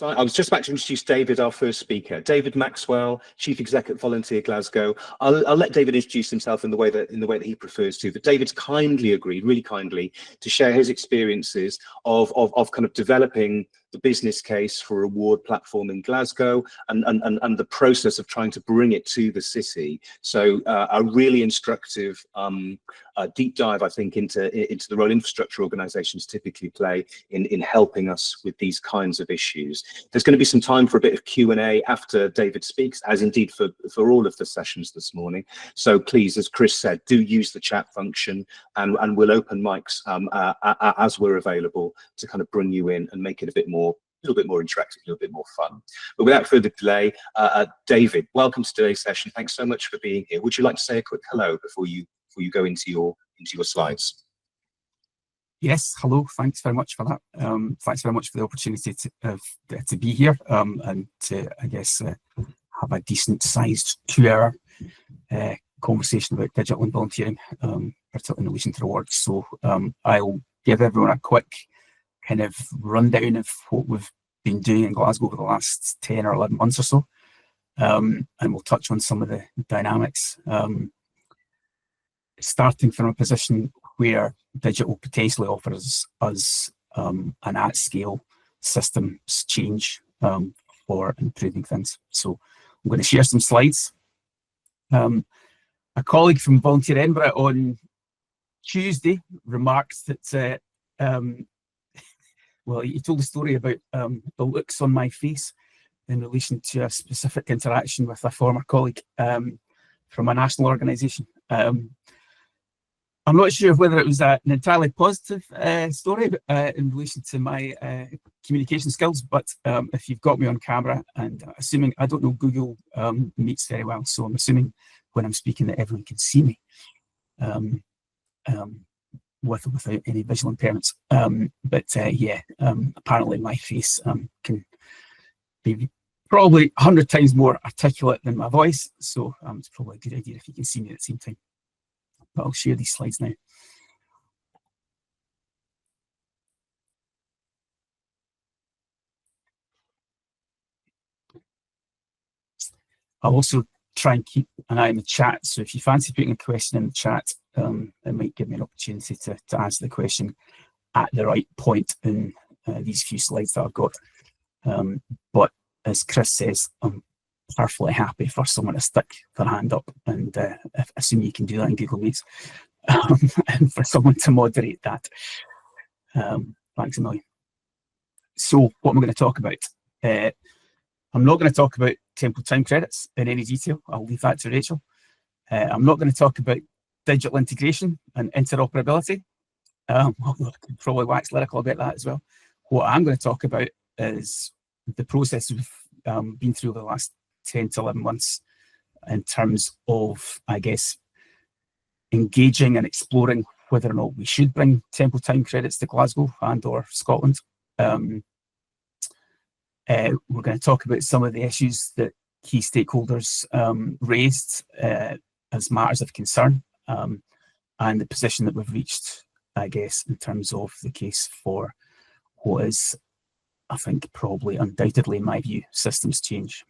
So I was just about to introduce David, our first speaker. David Maxwell, Chief Exec at Volunteer Glasgow. I'll let David introduce himself in the way that he prefers to. But David's kindly agreed, really kindly, to share his experiences of kind of developing the business case for a reward platform in Glasgow and the process of trying to bring it to the city. So a really instructive deep dive, I think, into the role infrastructure organizations typically play in helping us with these kinds of issues. There's going to be some time for a bit of Q&A after David speaks, as indeed for all of the sessions this morning. So please, as Chris said, do use the chat function, and we'll open mics as we're available to kind of bring you in and make it a little bit more interactive, a little bit more fun. But without further delay, David, welcome to today's session. Thanks so much for being here. Would you like to say a quick hello before you go into your slides? Yes, hello. Thanks very much for that. Thanks very much for the opportunity to be here and to, I guess, have a decent-sized 2-hour conversation about digital and volunteering, particularly in relation to rewards. So I'll give everyone a quick kind of rundown of what we've been doing in Glasgow over the last 10 or 11 months or so, and we'll touch on some of the dynamics. Starting from a position where digital potentially offers us an at-scale systems change for improving things. So I'm going to share some slides. A colleague from Volunteer Edinburgh on Tuesday remarked that, well, he told a story about the looks on my face in relation to a specific interaction with a former colleague from a national organisation. I'm not sure whether it was an entirely positive story in relation to my communication skills, but if you've got me on camera, and assuming, I don't know Google Meets very well, so I'm assuming when I'm speaking that everyone can see me without any visual impairments. Yeah, apparently my face can be probably 100 times more articulate than my voice, so it's probably a good idea if you can see me at the same time. But I'll share these slides now. I'll also try and keep an eye on the chat, so if you fancy putting a question in the chat, it might give me an opportunity to answer the question at the right point in these few slides that I've got. But as Chris says, I'm perfectly happy for someone to stick their hand up, and assume you can do that in Google Meets, and for someone to moderate that. Thanks a million. So what am I going to talk about? I'm not going to talk about temple time credits in any detail. I'll leave that to Rachel. I'm not going to talk about digital integration and interoperability. Although I could probably wax lyrical about that as well. What I'm going to talk about is the process we've been through the last 10 to 11 months in terms of, I guess, engaging and exploring whether or not we should bring temple time credits to Glasgow and or Scotland. We're going to talk about some of the issues that key stakeholders raised as matters of concern, and the position that we've reached, I guess, in terms of the case for what is, I think, probably undoubtedly, in my view, systems change.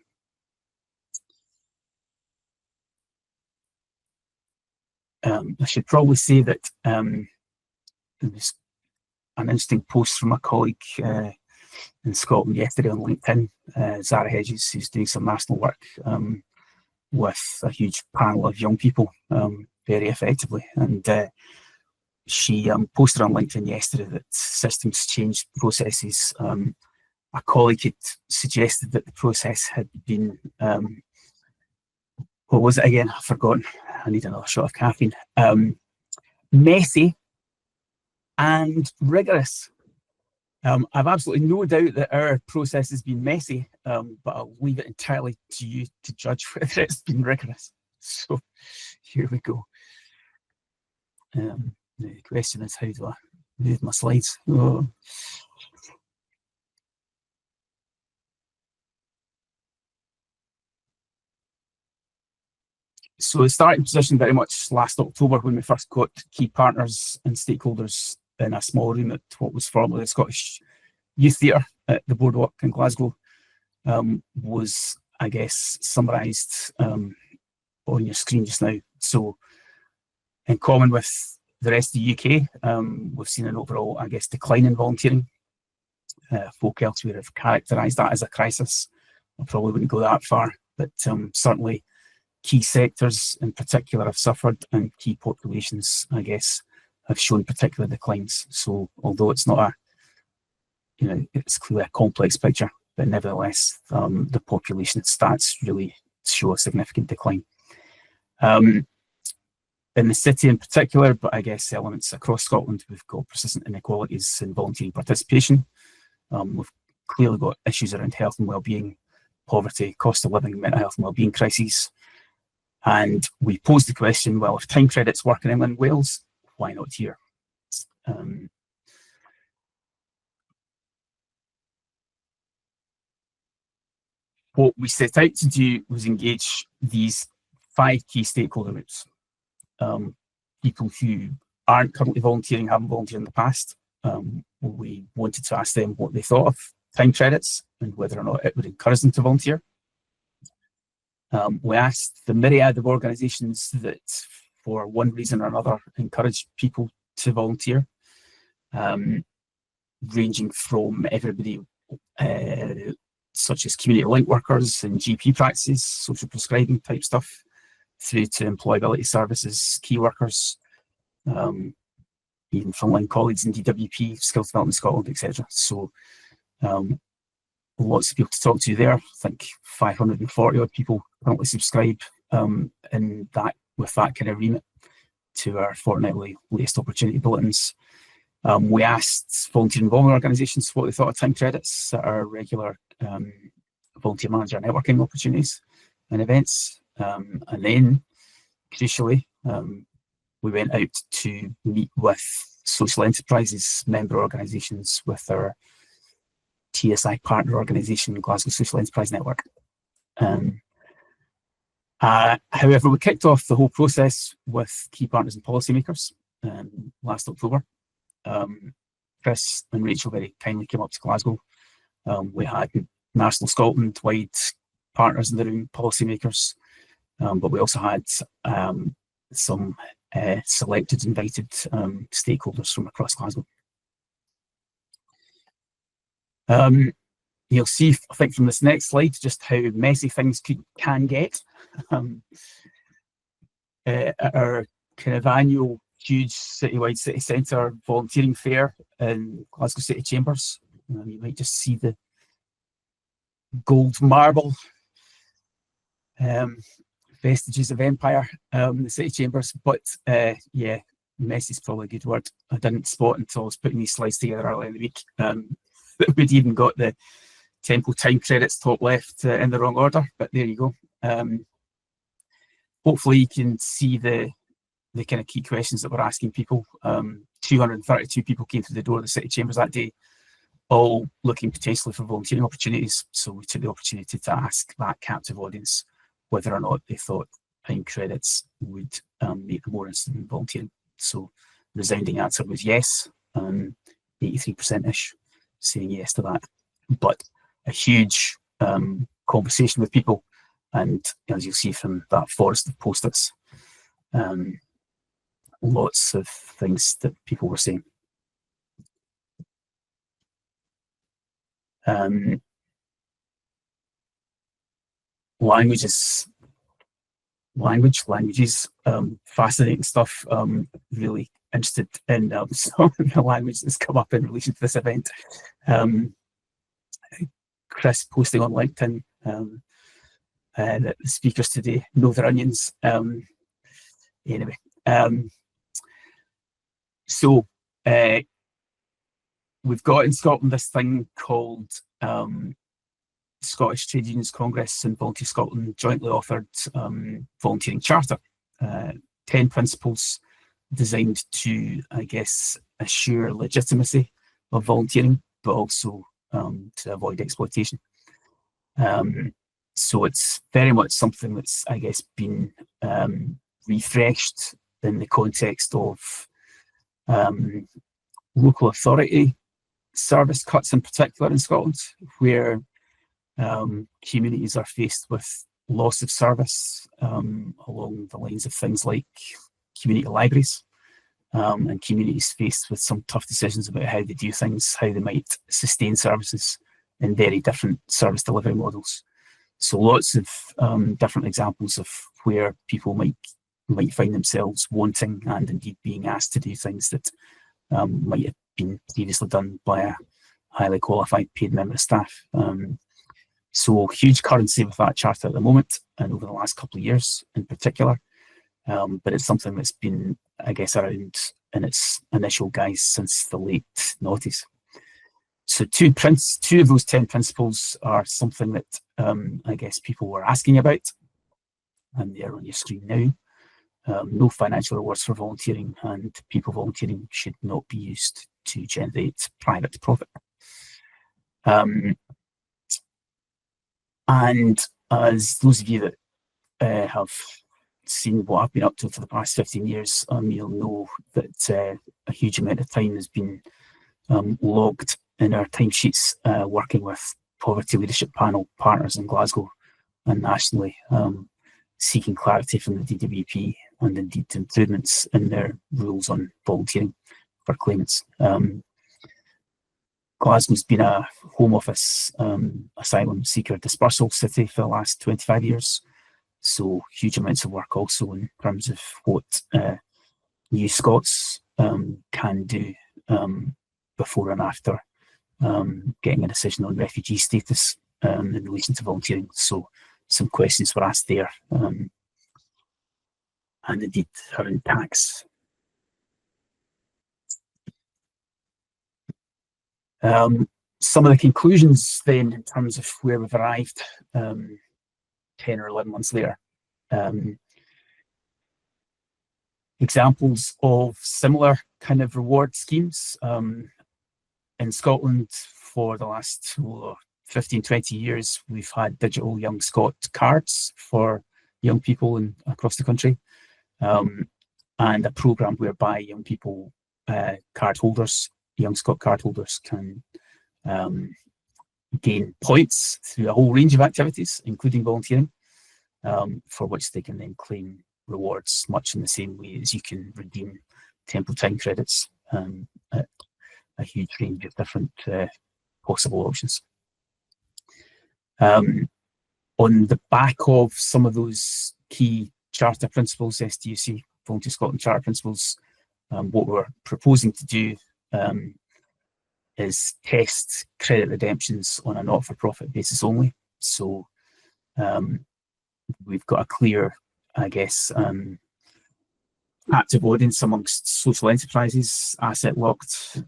I should probably say that there was an interesting post from a colleague in Scotland yesterday on LinkedIn, Zara Hedges, who's doing some national work with a huge panel of young people very effectively. And she posted on LinkedIn yesterday that systems change processes. A colleague had suggested that the process had been, what was it again? I've forgotten. I need another shot of caffeine. Messy and rigorous. I've absolutely no doubt that our process has been messy, but I'll leave it entirely to you to judge whether it's been rigorous. So here we go. The question is, how do I move my slides? Oh. So the starting position very much last October, when we first got key partners and stakeholders in a small room at what was formerly the Scottish Youth Theatre at the Boardwalk in Glasgow. was, I guess, summarised on your screen just now. So in common with the rest of the UK, we've seen an overall, I guess, decline in volunteering. Folk elsewhere have characterised that as a crisis. I probably wouldn't go that far, but certainly key sectors in particular have suffered, and key populations, I guess, have shown particular declines. So although it's not a, it's clearly a complex picture, but nevertheless, the population stats really show a significant decline. In the city in particular, but I guess elements across Scotland, we've got persistent inequalities in volunteering participation. We've clearly got issues around health and wellbeing, poverty, cost of living, mental health and wellbeing crises. And we posed the question, well, if time credits work in England and Wales, why not here? What we set out to do was engage these 5 key stakeholder groups. People who aren't currently volunteering, haven't volunteered in the past. We wanted to ask them what they thought of time credits and whether or not it would encourage them to volunteer. We asked the myriad of organisations that, for one reason or another, encourage people to volunteer, ranging from everybody such as community link workers and GP practices, social prescribing type stuff, through to employability services, key workers, even frontline colleagues in DWP, Skills Development Scotland, etc. So lots of people to talk to there. I think 540 odd people currently subscribe in that, with that kind of remit, to our fortnightly latest opportunity bulletins. We asked volunteer involvement organisations what they thought of time credits at our regular volunteer manager networking opportunities and events. And then, crucially, we went out to meet with social enterprises, member organisations, with our TSI partner organisation, Glasgow Social Enterprise Network. However, we kicked off the whole process with key partners and policymakers last October. Chris and Rachel very kindly came up to Glasgow. We had national Scotland-wide partners in the room, policymakers, but we also had some selected, invited stakeholders from across Glasgow. You'll see, I think, from this next slide, just how messy things can get. Our kind of annual huge citywide city centre volunteering fair in Glasgow City Chambers. You might just see the gold marble vestiges of empire in the city chambers, but yeah, messy is probably a good word. I didn't spot until I was putting these slides together earlier in the week that we'd even got the temple time credits top left in the wrong order, but there you go. Hopefully you can see the kind of key questions that we're asking people. 232 people came through the door of the city chambers that day, all looking potentially for volunteering opportunities. So we took the opportunity to ask that captive audience whether or not they thought time credits would make them more interested in volunteering. So the resounding answer was yes, 83%-ish saying yes to that. But a huge conversation with people, and as you'll see from that forest of post-its, lots of things that people were saying. Languages, fascinating stuff. Really interested in some of the language that's come up in relation to this event. Chris posting on LinkedIn that the speakers today know their onions. Anyway, so we've got in Scotland this thing called Scottish Trade Unions Congress and Volunteer Scotland jointly authored volunteering charter, 10 principles designed to, I guess, assure legitimacy of volunteering, but also to avoid exploitation. So it's very much something that's, I guess, been refreshed in the context of local authority service cuts in particular in Scotland, where Communities are faced with loss of service along the lines of things like community libraries, and communities faced with some tough decisions about how they do things, how they might sustain services in very different service delivery models. So lots of different examples of where people might find themselves wanting and indeed being asked to do things that might have been previously done by a highly qualified paid member of staff. So huge currency with that charter at the moment and over the last couple of years in particular. But it's something that's been, I guess, around in its initial guise since the late noughties. So two of those 10 principles are something that I guess people were asking about, and they're on your screen now. No financial rewards for volunteering, and people volunteering should not be used to generate private profit. And as those of you that have seen what I've been up to for the past 15 years, you'll know that a huge amount of time has been logged in our timesheets working with Poverty Leadership Panel partners in Glasgow and nationally, seeking clarity from the DWP and indeed improvements in their rules on volunteering for claimants. Glasgow's been a Home Office asylum seeker dispersal city for the last 25 years. So huge amounts of work also in terms of what New Scots can do before and after getting a decision on refugee status in relation to volunteering. So some questions were asked there, and indeed around tax. Some of the conclusions then in terms of where we've arrived 10 or 11 months later. Examples of similar kind of reward schemes. In Scotland for the last 15, 20 years, we've had digital Young Scot cards for young people across the country, and a programme whereby young people, Young Scot card holders can gain points through a whole range of activities, including volunteering, for which they can then claim rewards, much in the same way as you can redeem temple time credits at a huge range of different possible options. On the back of some of those key charter principles, STUC, Volunteer Scotland Charter Principles, what we're proposing to do is test credit redemptions on a not-for-profit basis only. So we've got a clear, I guess, active audience amongst social enterprises, asset locked,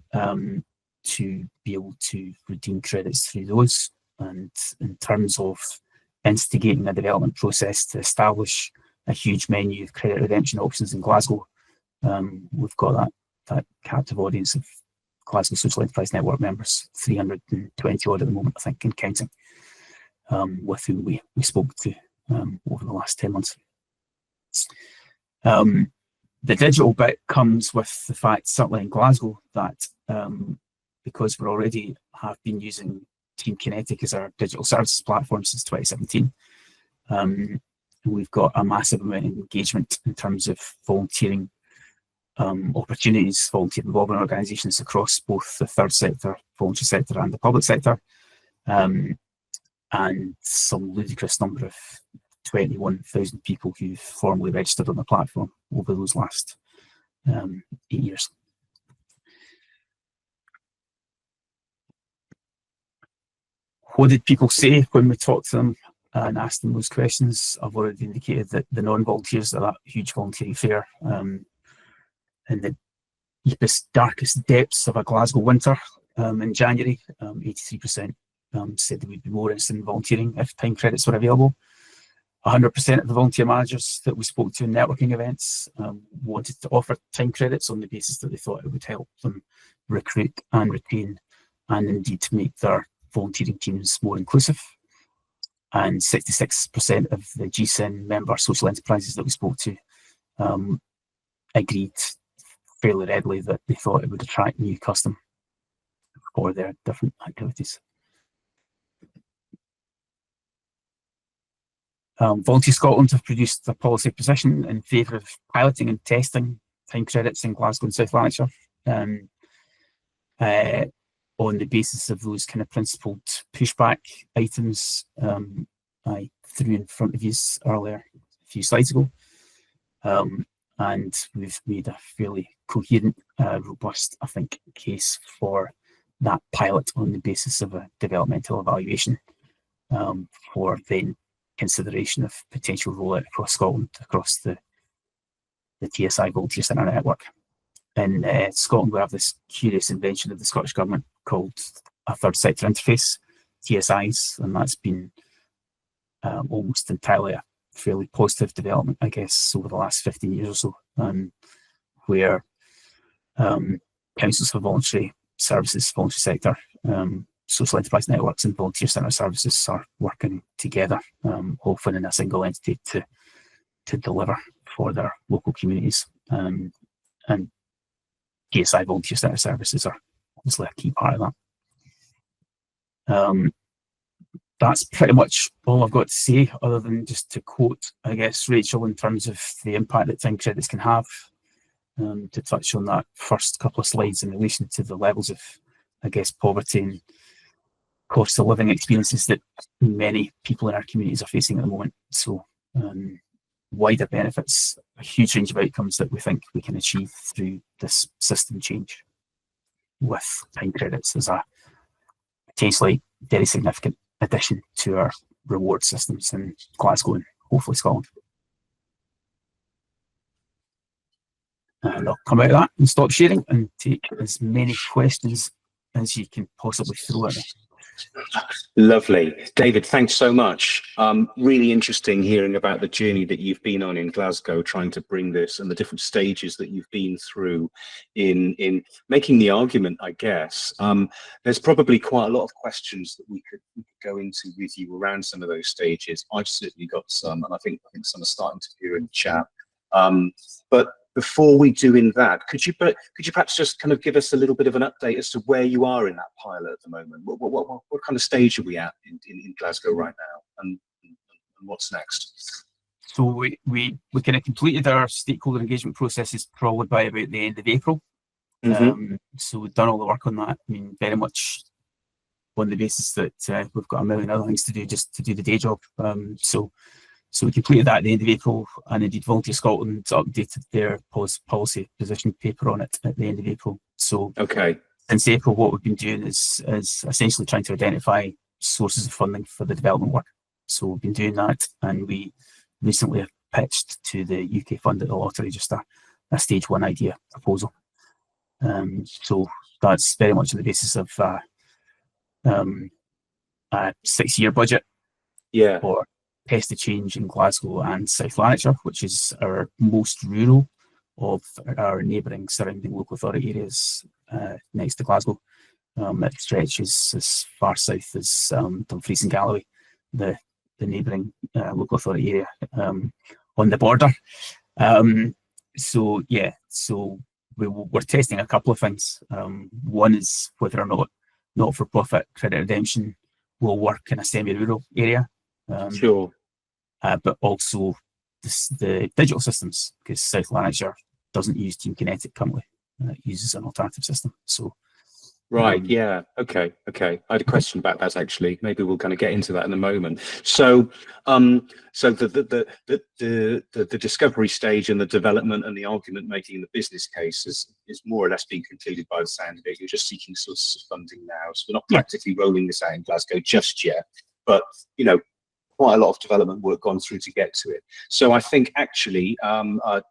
to be able to redeem credits through those. And in terms of instigating a development process to establish a huge menu of credit redemption options in Glasgow, we've got that captive audience of Glasgow Social Enterprise Network members, 320 odd at the moment, I think, and counting, with whom we spoke to over the last 10 months. The digital bit comes with the fact, certainly in Glasgow, that because we already have been using Team Kinetic as our digital services platform since 2017, we've got a massive amount of engagement in terms of volunteering opportunities, volunteer involvement organisations across both the third sector, voluntary sector and the public sector, and some ludicrous number of 21,000 people who've formally registered on the platform over those last 8 years. What did people say when we talked to them and asked them those questions? I've already indicated that the non-volunteers are that huge volunteering fair. In the deepest, darkest depths of a Glasgow winter in January, 83% said they would be more interested in volunteering if time credits were available. 100% of the volunteer managers that we spoke to in networking events wanted to offer time credits on the basis that they thought it would help them recruit and retain, and indeed to make their volunteering teams more inclusive. And 66% of the GSEN member social enterprises that we spoke to agreed fairly readily that they thought it would attract new custom for their different activities. Volunteer Scotland have produced a policy position in favour of piloting and testing time credits in Glasgow and South Lanarkshire, on the basis of those kind of principled pushback items I threw in front of you earlier, a few slides ago. And we've made a fairly coherent, robust, I think, case for that pilot on the basis of a developmental evaluation, for then consideration of potential rollout across Scotland, across the TSI Volunteer Centre network. In Scotland, we have this curious invention of the Scottish Government called a third sector interface, TSIs, and that's been almost entirely a fairly positive development, I guess, over the last 15 years or so, where councils for voluntary services, voluntary sector, social enterprise networks and volunteer centre services are working together, often in a single entity to deliver for their local communities. And TSI volunteer centre services are obviously a key part of that. That's pretty much all I've got to say, other than just to quote, I guess, Rachel, in terms of the impact that time credits can have, to touch on that first couple of slides in relation to the levels of, I guess, poverty and cost of living experiences that many people in our communities are facing at the moment. So wider benefits, a huge range of outcomes that we think we can achieve through this system change with time credits as a potentially very significant addition to our reward systems in Glasgow and hopefully Scotland. And I'll come out of that and stop sharing and take as many questions as you can possibly throw at me. Lovely. David, thanks so much. Really interesting hearing about the journey that you've been on in Glasgow, trying to bring this and the different stages that you've been through in making the argument, I guess. There's probably quite a lot of questions that we could go into with you around some of those stages. I've certainly got some, and I think some are starting to appear in the chat. But before we do in that, could you perhaps just kind of give us a little bit of an update as to where you are in that pilot at the moment? What kind of stage are we at in Glasgow right now, and what's next? So we kind of completed our stakeholder engagement processes probably by about the end of April. So we've done all the work on that. I mean, very much on the basis that we've got a million other things to do just to do the day job. So we completed that at the end of April, and indeed Volunteer Scotland updated their policy position paper on it at the end of April. So since April, what we've been doing is essentially trying to identify sources of funding for the development work. So we've been doing that, and we recently have pitched to the UK fund at the lottery just a stage 1 idea proposal. So that's very much on the basis of a 6-year budget. Yeah. For Test the Change in Glasgow and South Lanarkshire, which is our most rural of our neighbouring surrounding local authority areas next to Glasgow. It stretches as far south as Dumfries and Galloway, the neighbouring local authority area on the border. So we're testing a couple of things. One is whether or not not-for-profit credit redemption will work in a semi-rural area. Sure. But also the digital systems, because South Lanarkshire doesn't use Team Kinetic currently. It uses an alternative system. So right, yeah, okay. I had a question about that actually. Maybe we'll kind of get into that in a moment. So, so the discovery stage and the development and the argument making in the business case is more or less being concluded by the sound of it. You're just seeking sources of funding now. So we're not practically rolling this out in Glasgow just yet, but you know, quite a lot of development work gone through to get to it. So I think actually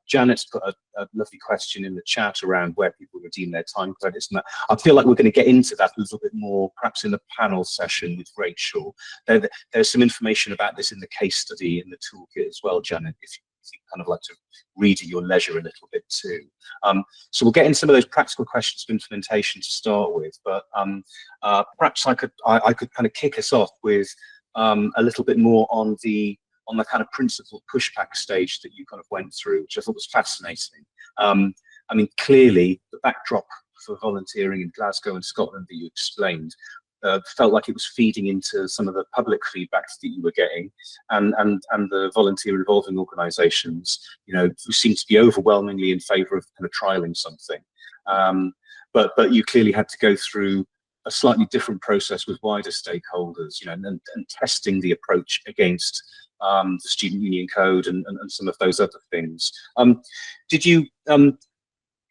Janet's put a lovely question in the chat around where people redeem their time credits, and that I feel like we're going to get into that a little bit more perhaps in the panel session with Rachel. There's some information about this in the case study in the toolkit as well, Janet, if you kind of like to read at your leisure a little bit too. So we'll get in some of those practical questions of implementation to start with, but perhaps I could kind of kick us off with a little bit more on the kind of principal pushback stage that you kind of went through, which I thought was fascinating. I mean, clearly the backdrop for volunteering in Glasgow and Scotland that you explained felt like it was feeding into some of the public feedbacks that you were getting, and the volunteer revolving organisations, who seemed to be overwhelmingly in favour of kind of trialling something. But you clearly had to go through a slightly different process with wider stakeholders, and testing the approach against the Student Union Code and some of those other things.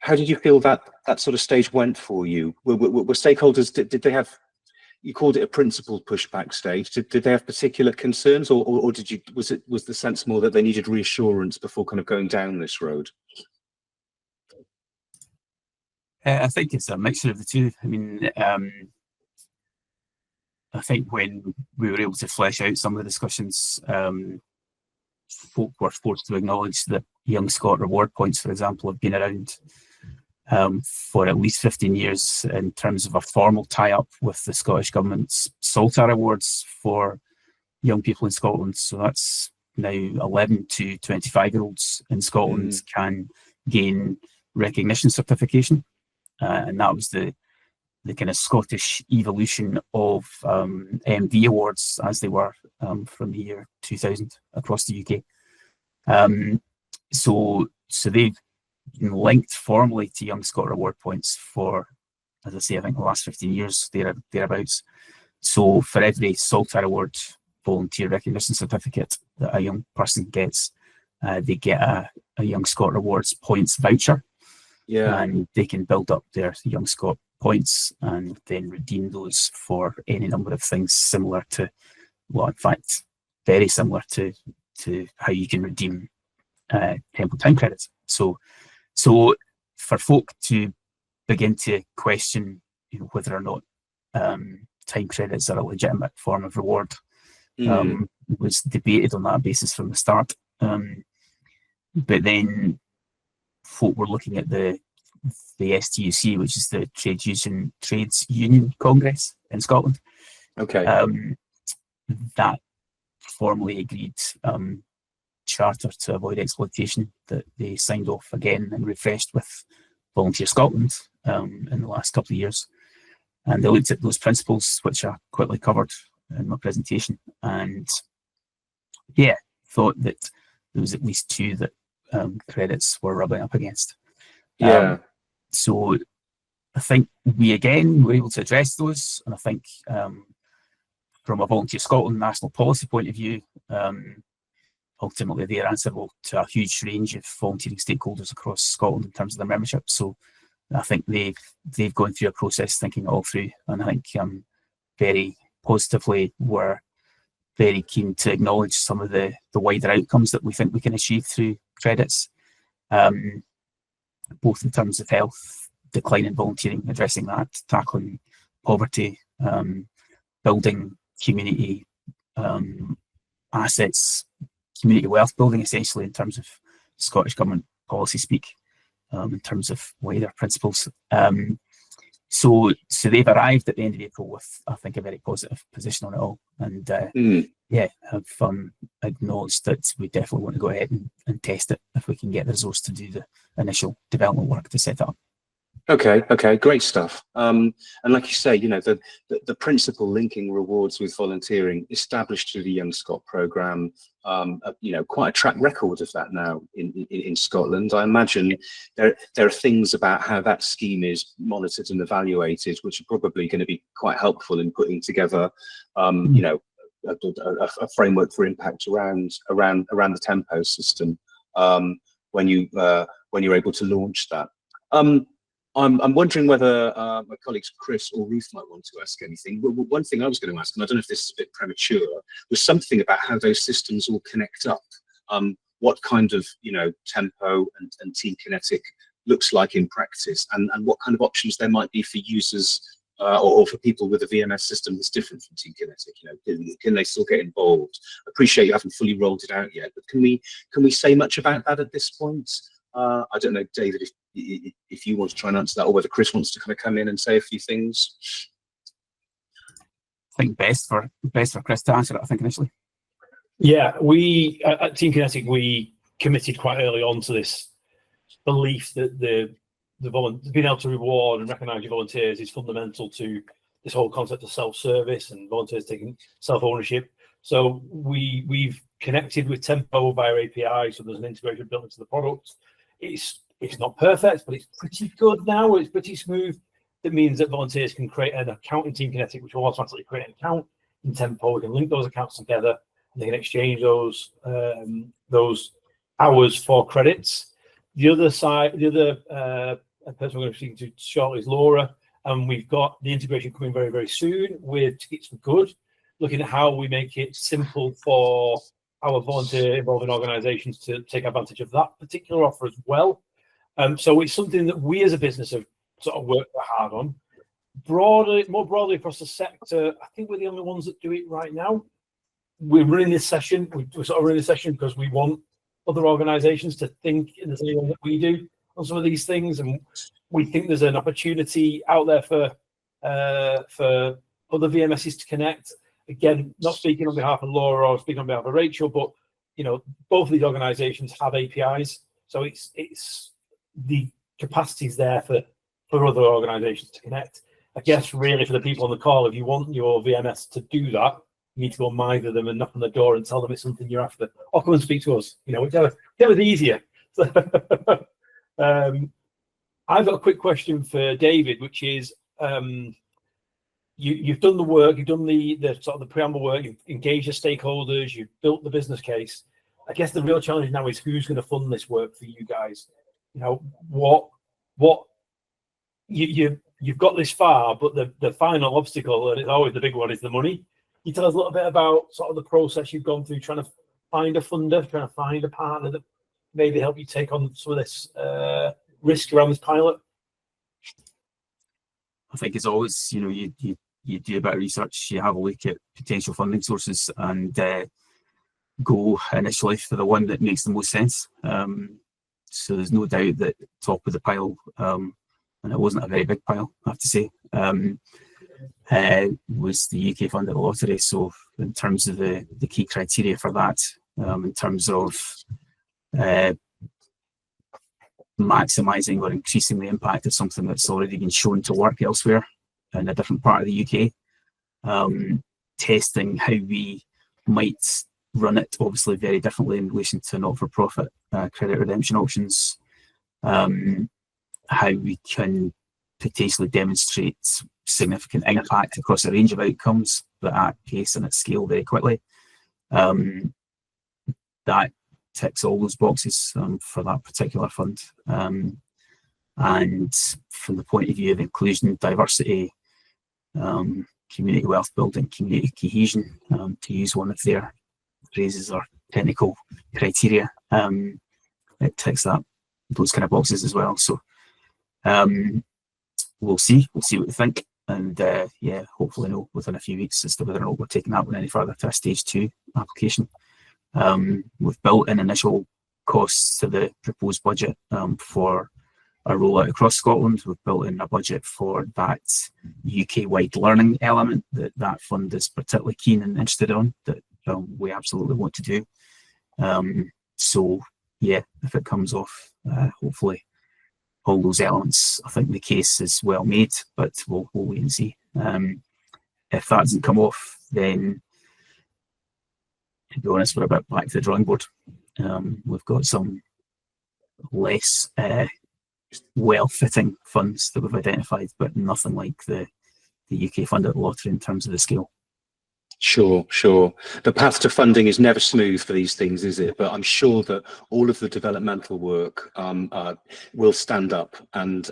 How did you feel that sort of stage went for you? Were stakeholders, did they have, you called it a principled pushback stage, did they have particular concerns, or was the sense more that they needed reassurance before kind of going down this road? I think it's a mixture of the two. I mean, I think when we were able to flesh out some of the discussions, folk were forced to acknowledge that Young Scot reward points, for example, have been around for at least 15 years in terms of a formal tie-up with the Scottish Government's Saltire Awards for young people in Scotland. So that's now 11 to 25-year-olds in Scotland can gain recognition certification. And that was the kind of Scottish evolution of MD awards as they were from the year 2000 across the UK. So they've been linked formally to Young Scot Award points for, as I say, I think the last 15 years, thereabouts. So for every Saltire Award volunteer recognition certificate that a young person gets, they get a Young Scot Awards points voucher. Yeah. And they can build up their Young Scot points and then redeem those for any number of things similar to, well, in fact, very similar to how you can redeem Temple time credits. So for folk to begin to question, whether or not time credits are a legitimate form of reward, was debated on that basis from the start. But then folk were looking at the STUC, which is the Trades Union Congress in Scotland. Okay. That formally agreed charter to avoid exploitation that they signed off again and refreshed with Volunteer Scotland in the last couple of years. And they looked at those principles, which are quickly covered in my presentation, and thought that there was at least two that credits were rubbing up against. So I think we again were able to address those, and I think from a Volunteer Scotland national policy point of view, ultimately they're answerable to a huge range of volunteering stakeholders across Scotland in terms of their membership. So I think they've gone through a process thinking it all through, and I think very positively we're very keen to acknowledge some of the wider outcomes that we think we can achieve through credits, both in terms of health, decline in volunteering, addressing that, tackling poverty, building community assets, community wealth building, essentially, in terms of Scottish Government policy speak, in terms of wider principles. So they've arrived at the end of April with, I think, a very positive position on it all. And have acknowledged that we definitely want to go ahead and test it if we can get the resource to do the initial development work to set it up. Okay, great stuff. And like you say, the principle linking rewards with volunteering established through the Young Scot programme, quite a track record of that now in Scotland. I imagine there are things about how that scheme is monitored and evaluated, which are probably going to be quite helpful in putting together, a framework for impact around the Tempo system when you're able to launch that. I'm wondering whether my colleagues Chris or Ruth might want to ask anything. One thing I was going to ask, and I don't know if this is a bit premature, was something about how those systems all connect up. What kind of Tempo and Team Kinetic looks like in practice, and what kind of options there might be for users or for people with a VMS system that's different from Team Kinetic. Can they still get involved? I appreciate you haven't fully rolled it out yet, but can we say much about that at this point? I don't know, David, if you want to try and answer that, or whether Chris wants to kind of come in and say a few things. I think best for Chris to answer it, I think, initially. Yeah, we at Team Kinetic, we committed quite early on to this belief that the being able to reward and recognise your volunteers is fundamental to this whole concept of self-service and volunteers taking self-ownership. So we've connected with Tempo via API, so there's an integration built into the product. It's not perfect, but it's pretty good now. It's pretty smooth. That means that volunteers can create an account in Team Kinetic, which will automatically create an account in Tempo. We can link those accounts together, and they can exchange those hours for credits. The other person we're going to speak to shortly is Laura, and we've got the integration coming very, very soon with Tickets for Good, looking at how we make it simple for our volunteer involving organisations to take advantage of that particular offer as well. So it's something that we as a business have sort of worked hard on. More broadly across the sector, I think we're the only ones that do it right now. We're running this session. We're sort of running this session because we want other organisations to think in the same way that we do on some of these things, and we think there's an opportunity out there for other VMSs to connect. Again, not speaking on behalf of Laura or speaking on behalf of Rachel, but both of these organisations have APIs, so it's the capacities there for other organisations to connect. I guess really for the people on the call, if you want your VMS to do that, you need to go mither them and knock on the door and tell them it's something you're after, or come and speak to us. Whichever easier. I've got a quick question for David, which is you've done the work, you've done the sort of the preamble work, you've engaged the stakeholders, you've built the business case. I guess the real challenge now is who's going to fund this work for you guys. What you've got this far, but the final obstacle, and it's always the big one, is the money. Can you tell us a little bit about sort of the process you've gone through, trying to find a funder, trying to find a partner that maybe help you take on some of this risk around this pilot? I think it's always, you do a bit of research, you have a look at potential funding sources, and go initially for the one that makes the most sense. So there's no doubt that top of the pile, and it wasn't a very big pile, I have to say, was the UK funded lottery. So in terms of the key criteria for that, in terms of maximising or increasing the impact of something that's already been shown to work elsewhere in a different part of the UK, testing how we might run it, obviously very differently in relation to not-for-profit credit redemption options, how we can potentially demonstrate significant impact across a range of outcomes, but at pace and at scale very quickly. That ticks all those boxes for that particular fund. And from the point of view of inclusion, diversity, community wealth building, community cohesion, to use one of their phrases or technical criteria, it ticks those kind of boxes as well. So we'll see what we think, and hopefully know within a few weeks as to whether or not we're taking that one any further to a stage 2 application. We've built in initial costs to the proposed budget for a rollout across Scotland. We've built in a budget for that UK-wide learning element that fund is particularly keen and interested on, that we absolutely want to do. So yeah, if it comes off, hopefully all those elements, I think the case is well made, but we'll wait and see. If that doesn't come off, then to be honest, we're a bit back to the drawing board. We've got some less well-fitting funds that we've identified, but nothing like the UK funded lottery in terms of the scale. Sure. The path to funding is never smooth for these things, is it? But I'm sure that all of the developmental work will stand up and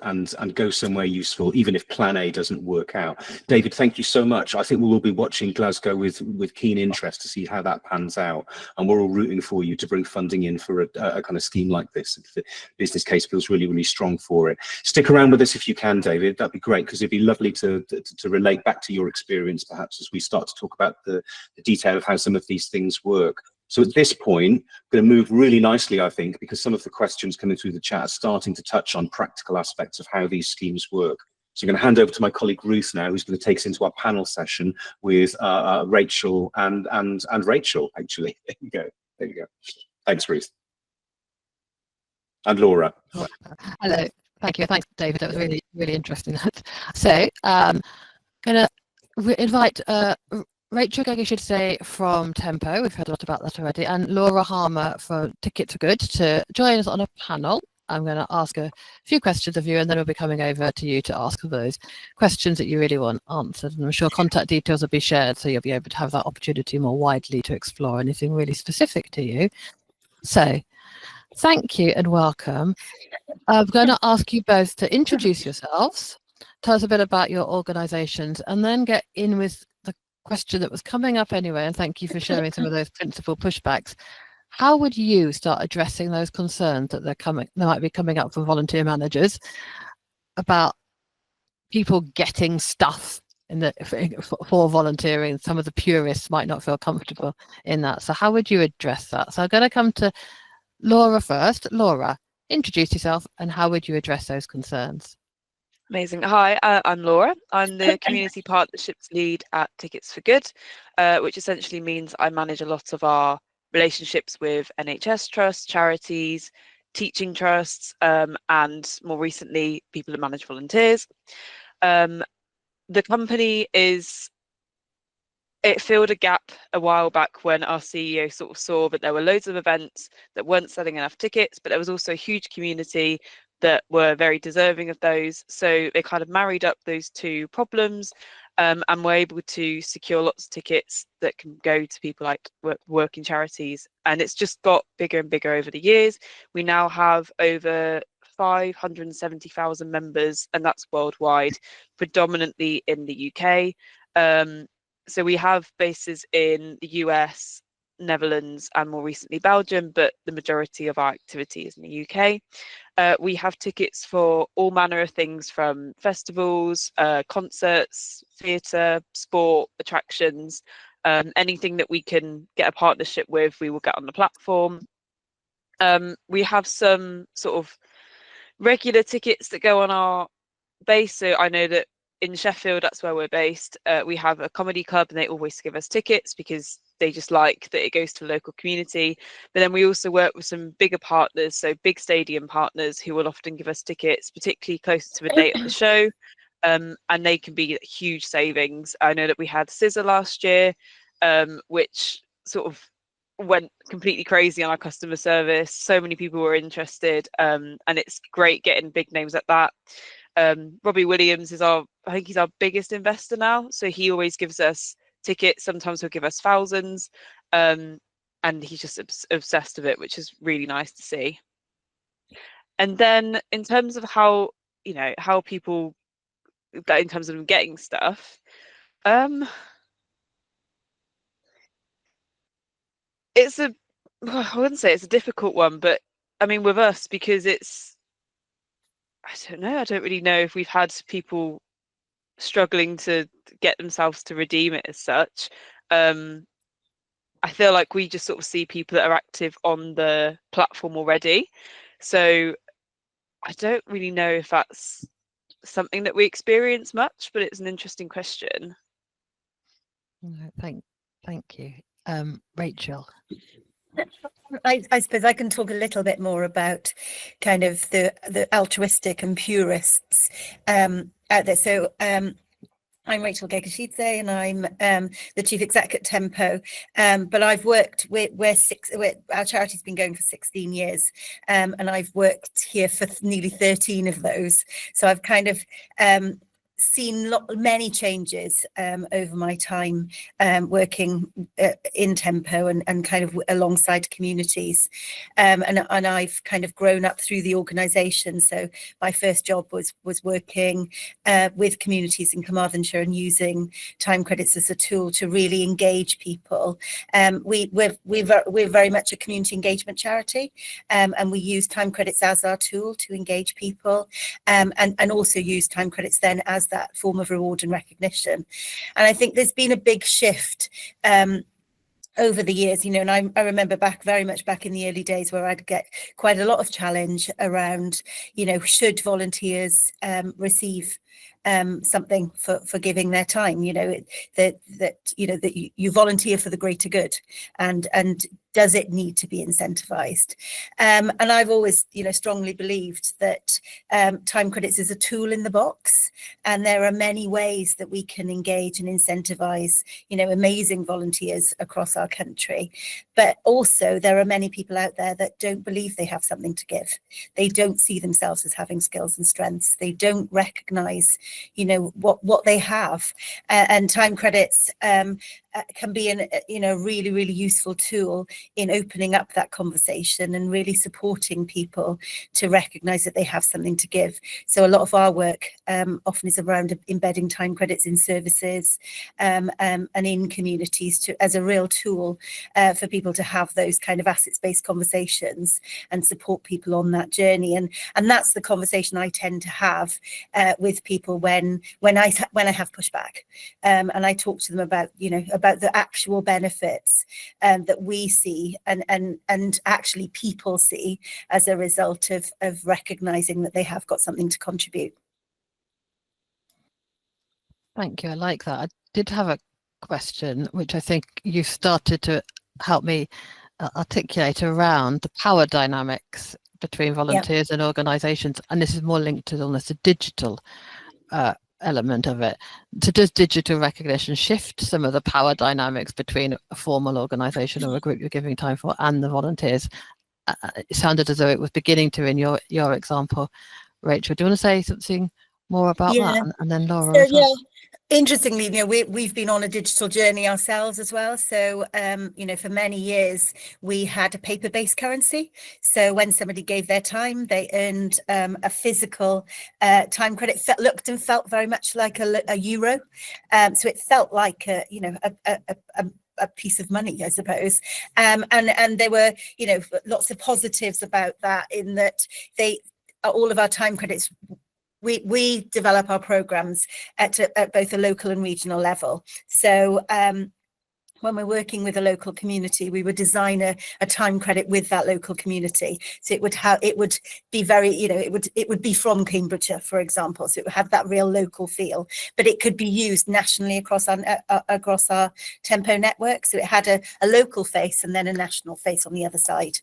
go somewhere useful, even if Plan A doesn't work out. David, thank you so much. I think we will be watching Glasgow with keen interest to see how that pans out, and we're all rooting for you to bring funding in for a kind of scheme like this. If the business case feels really, really strong for it. Stick around with us if you can, David. That'd be great, because it'd be lovely to relate back to your experience, perhaps, as we start to talk about the detail of how some of these things work. So at this point, I'm going to move really nicely, I think, because some of the questions coming through the chat are starting to touch on practical aspects of how these schemes work. So I'm going to hand over to my colleague Ruth now, who's going to take us into our panel session with Rachel and Rachel, actually. There you go. Thanks, Ruth. And Laura. Hello. Thank you. Thanks, David. That was really, really interesting. So I'm going to invite Rachel Gegeshidze from Tempo, we've heard a lot about that already, and Laura Harmer from Ticket to Good to join us on a panel. I'm going to ask a few questions of you, and then we'll be coming over to you to ask those questions that you really want answered. And I'm sure contact details will be shared, so you'll be able to have that opportunity more widely to explore anything really specific to you. So thank you and welcome. I'm going to ask you both to introduce yourselves, tell us a bit about your organisations, and then get in with the question that was coming up anyway. And thank you for sharing some of those principal pushbacks. How would you start addressing those concerns that they might be coming up from volunteer managers about people getting stuff for volunteering? Some of the purists might not feel comfortable in that. So how would you address that? So I'm going to come to Laura first. Laura, introduce yourself and how would you address those concerns? Amazing. Hi, I'm Laura. I'm the Community Partnerships Lead at Tickets for Good, which essentially means I manage a lot of our relationships with NHS trusts, charities, teaching trusts, and more recently, people who manage volunteers. The company it filled a gap a while back when our CEO sort of saw that there were loads of events that weren't selling enough tickets, but there was also a huge community that were very deserving of those. So they kind of married up those two problems, and were able to secure lots of tickets that can go to people like working charities. And it's just got bigger and bigger over the years. We now have over 570,000 members, and that's worldwide, predominantly in the UK. So we have bases in the US, Netherlands, and more recently Belgium, but the majority of our activity is in the UK. We have tickets for all manner of things, from festivals, concerts, theatre, sport, attractions, anything that we can get a partnership with, we will get on the platform. We have some sort of regular tickets that go on our base. So I know that in Sheffield, that's where we're based, we have a comedy club, and they always give us tickets because they just like that it goes to the local community. But then we also work with some bigger partners, so big stadium partners, who will often give us tickets, particularly closer to the date of the show, and they can be huge savings. I know that we had Scissor last year, which sort of went completely crazy on our customer service. So many people were interested, and it's great getting big names like that. Robbie Williams is I think he's our biggest investor now, so he always gives us tickets. Sometimes he'll give us thousands, and he's just obsessed with it, which is really nice to see. And then in terms of how people, in terms of them getting stuff, I wouldn't say it's a difficult one, but I mean, with us, because I don't know, I don't really know if we've had people struggling to get themselves to redeem it as such. I feel like we just sort of see people that are active on the platform already. So I don't really know if that's something that we experience much, but it's an interesting question. Thank you. Rachel. I suppose I can talk a little bit more about kind of the altruistic and purists out there. So I'm Rachel Gegeshidze, and I'm the Chief Exec at Tempo. But I've worked our charity's been going for 16 years, and I've worked here for nearly 13 of those. So I've kind of seen many changes over my time working in Tempo and kind of alongside communities, and I've kind of grown up through the organisation. So my first job was working with communities in Carmarthenshire and using time credits as a tool to really engage people. We're very much a community engagement charity, and we use time credits as our tool to engage people, and also use time credits then as that form of reward and recognition. And I think there's been a big shift over the years, and I remember very much back in the early days where I'd get quite a lot of challenge around, should volunteers receive something for giving their time. That you volunteer for the greater good, and does it need to be incentivized? And I've always, strongly believed that time credits is a tool in the box, and there are many ways that we can engage and incentivize, amazing volunteers across our country. But also there are many people out there that don't believe they have something to give. They don't see themselves as having skills and strengths. They don't recognize, what they have. And time credits can be a really, really useful tool in opening up that conversation and really supporting people to recognize that they have something to give. So a lot of our work often is around embedding time credits in services and in communities as a real tool for people to have those kind of assets-based conversations and support people on that journey. And that's the conversation I tend to have with people when I have pushback, and I talk to them about the actual benefits that we see and actually people see as a result of recognizing that they have got something to contribute. Thank you. I like that. I did have a question, which I think you started to help me articulate around the power dynamics between volunteers and organisations, and this is more linked to almost a digital element of it. So does digital recognition shift some of the power dynamics between a formal organisation or a group you're giving time for and the volunteers? It sounded as though it was beginning to in your example. Rachel, do you want to say something more about that? And then Laura as well. Interestingly, we've been on a digital journey ourselves as well. So, for many years, we had a paper-based currency. So when somebody gave their time, they earned a physical time credit. Looked and felt very much like a euro. So it felt like a piece of money, I suppose. And there were, lots of positives about that, in that all of our time credits, we develop our programs at both a local and regional level. So when we're working with a local community, we would design a time credit with that local community. So it would be very, it would be from Cambridgeshire, for example. So it would have that real local feel, but it could be used nationally across our Tempo network. So it had a local face and then a national face on the other side.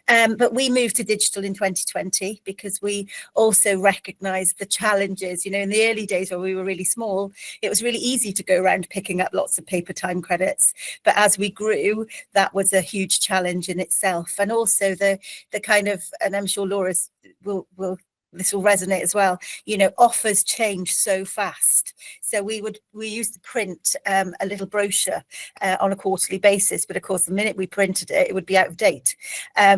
But we moved to digital in 2020 because we also recognised the challenges. In the early days when we were really small, it was really easy to go around picking up lots of paper time credits. But as we grew, that was a huge challenge in itself. And also the kind of, and I'm sure Laura's this will resonate as well, offers change so fast. So we used to print a little brochure on a quarterly basis, but of course the minute we printed it, it would be out of date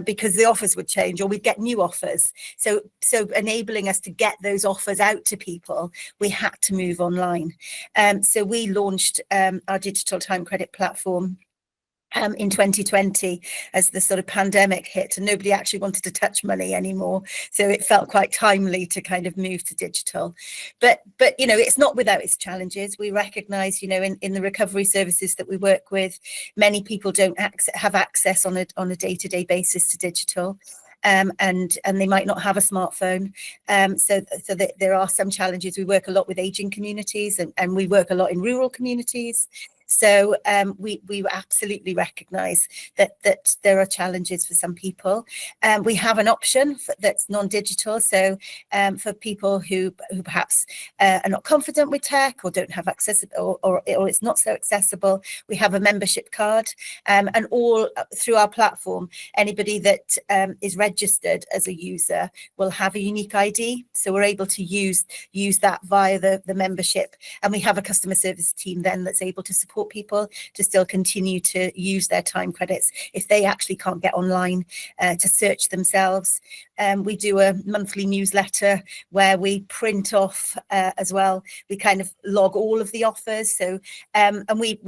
because the offers would change, or we'd get new offers. So enabling us to get those offers out to people, we had to move online. So we launched our digital time credit platform in 2020 as the sort of pandemic hit, and nobody actually wanted to touch money anymore, so it felt quite timely to kind of move to digital. But it's not without its challenges. We recognize in the recovery services that we work with, many people don't have access on a day-to-day basis to digital. And they might not have a smartphone. So there are some challenges. We work a lot with ageing communities, and we work a lot in rural communities. So we absolutely recognise that there are challenges for some people. We have an option that's non-digital. So for people who perhaps are not confident with tech or don't have access, or it's not so accessible, we have a membership card. And all through our platform, anybody that is registered as a user will have a unique ID. So we're able to use that via the membership. And we have a customer service team then that's able to support people to still continue to use their time credits if they actually can't get online to search themselves. We do a monthly newsletter where we print off as well. We kind of log all of the offers. So and we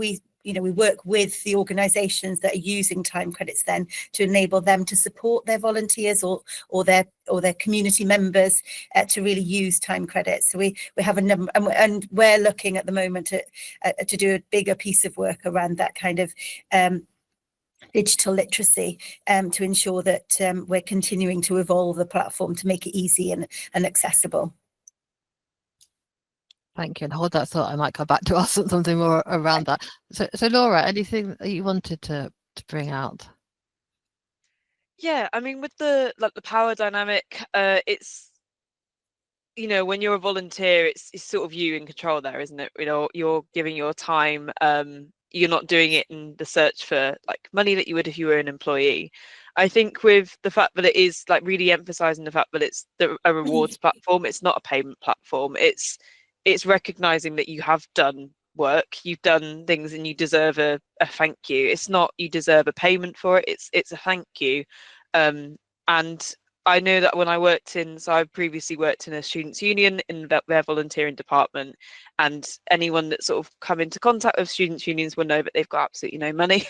work with the organisations that are using time credits then to enable them to support their volunteers or their community members to really use time credits. So we have a number, and we're looking at the moment to do a bigger piece of work around that kind of digital literacy to ensure that we're continuing to evolve the platform to make it easy and accessible. Thank you. And hold that thought. I might come back to ask something more around that. So Laura, anything that you wanted to bring out? Yeah, I mean, with the power dynamic, it's, you know, when you're a volunteer, it's sort of you in control there, isn't it? You know, you're giving your time. You're not doing it in the search for like money that you would if you were an employee. I think with the fact that it is like really emphasizing the fact that it's a rewards platform, it's not a payment platform. It's recognizing that you have done work, you've done things, and you deserve a thank you. It's not you deserve a payment for it. It's a thank you. And I know that when I worked so I previously worked in a students' union in their volunteering department, and anyone that sort of come into contact with students' unions will know that they've got absolutely no money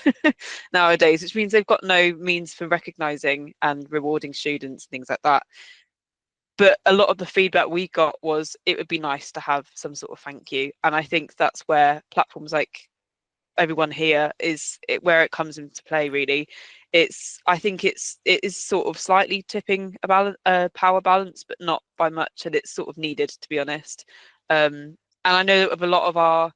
nowadays, which means they've got no means for recognising and rewarding students and things like that. But a lot of the feedback we got was it would be nice to have some sort of thank you. And I think that's where platforms like everyone here where it comes into play, really. I think it is sort of slightly tipping a power balance, but not by much, and it's sort of needed, to be honest. And I know of a lot of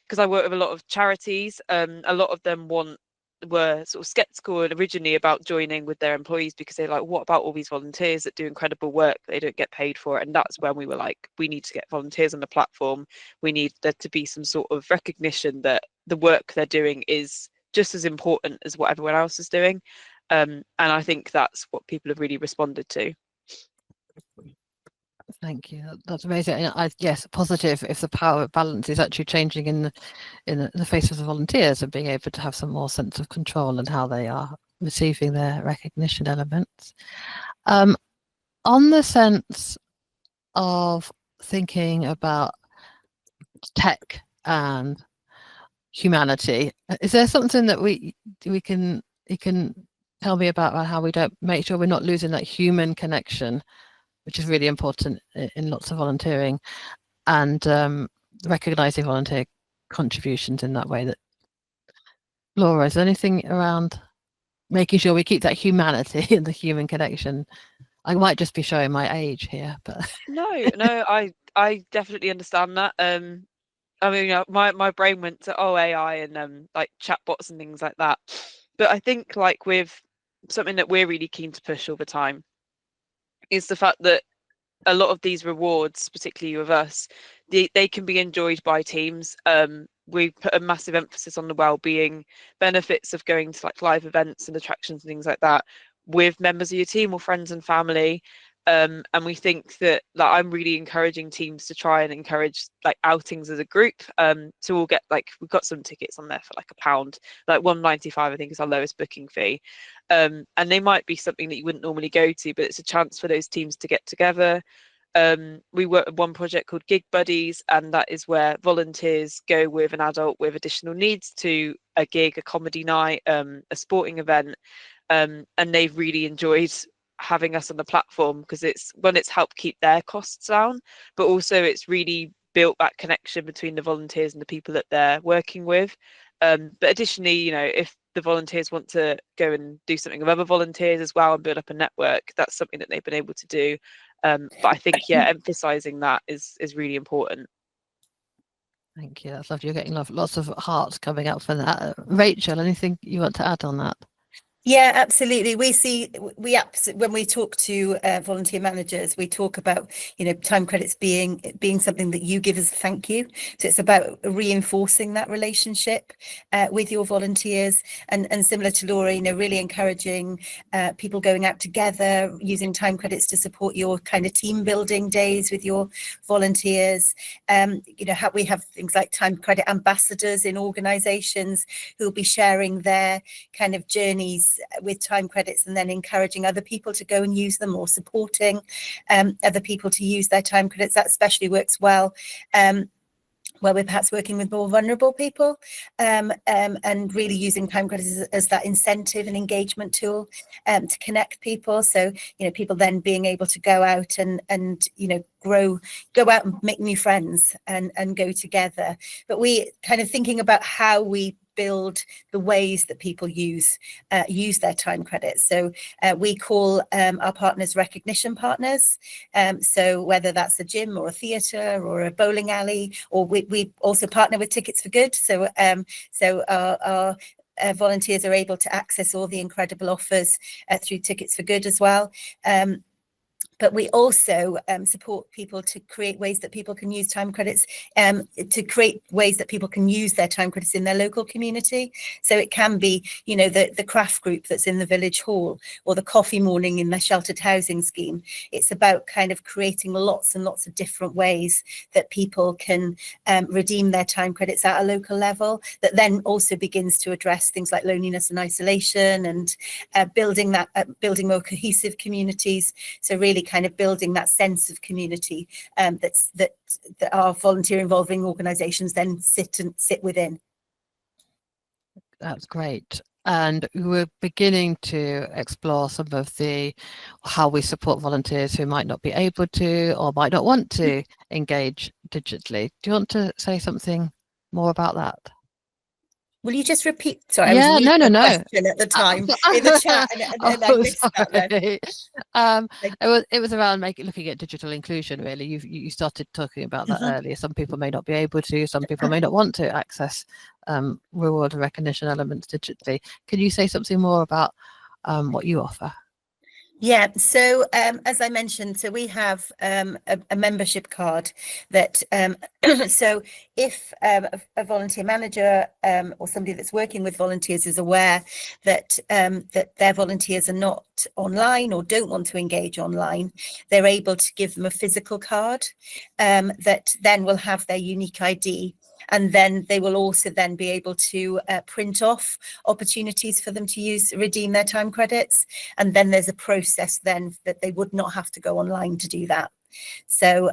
because I work with a lot of charities, a lot of them were sort of skeptical originally about joining with their employees, because they're like, what about all these volunteers that do incredible work, they don't get paid for it? And that's when we were like, we need to get volunteers on the platform. We need there to be some sort of recognition that the work they're doing is just as important as what everyone else is doing. And I think that's what people have really responded to. Thank you. That's amazing. Yes, positive if the power balance is actually changing in the face of the volunteers, and being able to have some more sense of control and how they are receiving their recognition elements. On the sense of thinking about tech and humanity, is there something that you can tell me about how we don't make sure we're not losing that human connection, which is really important in lots of volunteering, and recognising volunteer contributions in that way? That Laura, is there anything around making sure we keep that humanity and the human connection? I might just be showing my age here, but no, I definitely understand that. I mean, my brain went to AI and like chatbots and things like that. But I think like with something that we're really keen to push all the time is the fact that a lot of these rewards, particularly with us, they can be enjoyed by teams. We put a massive emphasis on the well-being benefits of going to like live events and attractions and things like that with members of your team or friends and family. And we think that like I'm really encouraging teams to try and encourage like outings as a group. So we'll get like, we've got some tickets on there for like £1, like £1.95 I think is our lowest booking fee. And they might be something that you wouldn't normally go to, but it's a chance for those teams to get together. We work with one project called Gig Buddies, and that is where volunteers go with an adult with additional needs to a gig, a comedy night, a sporting event, and they've really enjoyed having us on the platform, because it's helped keep their costs down, but also it's really built that connection between the volunteers and the people that they're working with. But additionally, you know, if the volunteers want to go and do something with other volunteers as well and build up a network, that's something that they've been able to do. But I think, yeah, emphasizing that is really important. Thank you. That's lovely. You're getting lots of hearts coming up for that. Rachel, anything you want to add on that? Yeah, absolutely. When we talk to volunteer managers, we talk about, you know, time credits being something that you give as a thank you. So it's about reinforcing that relationship with your volunteers, and similar to Laura, you know, really encouraging people going out together, using time credits to support your kind of team building days with your volunteers. You know, we have things like time credit ambassadors in organizations who will be sharing their kind of journeys with time credits, and then encouraging other people to go and use them, or supporting other people to use their time credits. That especially works well where we're perhaps working with more vulnerable people, and really using time credits as that incentive and engagement tool to connect people. So, you know, people then being able to go out and you know, go out and make new friends and go together. But we kind of thinking about how we build the ways that people use their time credits. So we call our partners recognition partners. So whether that's a gym or a theatre or a bowling alley, or we also partner with Tickets for Good. So our volunteers are able to access all the incredible offers through Tickets for Good as well. But we also support people to create ways that people can use time credits, to create ways that people can use their time credits in their local community. So it can be, you know, the craft group that's in the village hall, or the coffee morning in the sheltered housing scheme. It's about kind of creating lots and lots of different ways that people can redeem their time credits at a local level, that then also begins to address things like loneliness and isolation, and building more cohesive communities. So really kind of building that sense of community that our volunteer involving organisations then sit within. That's great. And we're beginning to explore some of how we support volunteers who might not be able to or might not want to engage digitally. Do you want to say something more about that? Will you just repeat? Sorry, Yeah, I was reading no. question at the time in the chat, and I missed that then. It was around looking at digital inclusion. Really, you started talking about that earlier. Some people may not be able to. Some people may not want to access reward and recognition elements digitally. Can you say something more about what you offer? Yeah, so as I mentioned, so we have a membership card that, so if a volunteer manager or somebody that's working with volunteers is aware that that their volunteers are not online or don't want to engage online, they're able to give them a physical card that then will have their unique ID. And then they will also then be able to print off opportunities for them to redeem their time credits. And then there's a process then that they would not have to go online to do that. So,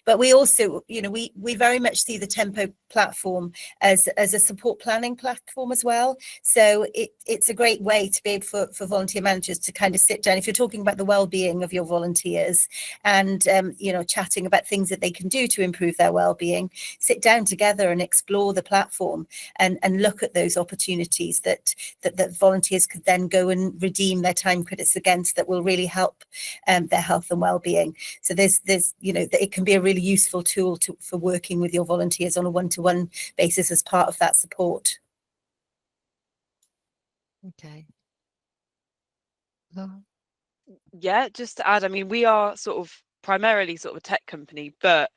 but we also, you know, we very much see the Tempo platform as a support planning platform as well. So it's a great way to be able for volunteer managers to kind of sit down, if you're talking about the well-being of your volunteers and, you know, chatting about things that they can do to improve their well-being, sit down together and explore the platform and look at those opportunities that volunteers could then go and redeem their time credits against, that will really help their health and well-being. So there's you know, that it can be a really useful tool for working with your volunteers on a one-to-one basis as part of that support. Okay. Yeah, just to add, I mean, we are sort of primarily sort of a tech company, but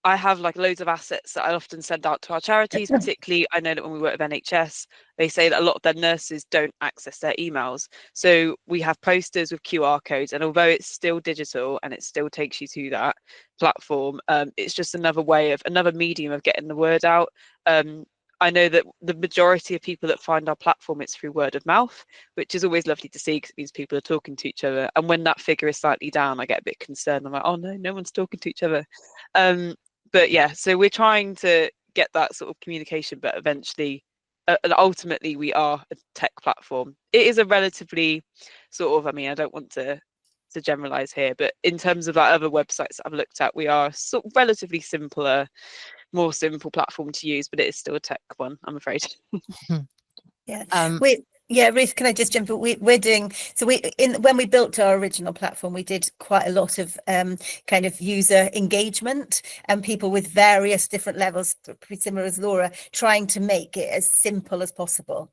I have like loads of assets that I often send out to our charities. Particularly, I know that when we work with NHS, they say that a lot of their nurses don't access their emails. So we have posters with QR codes, and although it's still digital and it still takes you to that platform, it's just another medium of getting the word out. I know that the majority of people that find our platform, it's through word of mouth, which is always lovely to see because it means people are talking to each other. And when that figure is slightly down, I get a bit concerned. I'm like, oh no, no one's talking to each other. But yeah, so we're trying to get that sort of communication, but eventually, and ultimately, we are a tech platform. It is a relatively sort of, I mean, I don't want to generalize here, but in terms of like other websites that I've looked at, we are sort of relatively more simple platform to use, but it is still a tech one, I'm afraid. Yeah, Ruth, can I just jump in? We're doing, so when we built our original platform, we did quite a lot of kind of user engagement and people with various different levels, pretty similar as Laura, trying to make it as simple as possible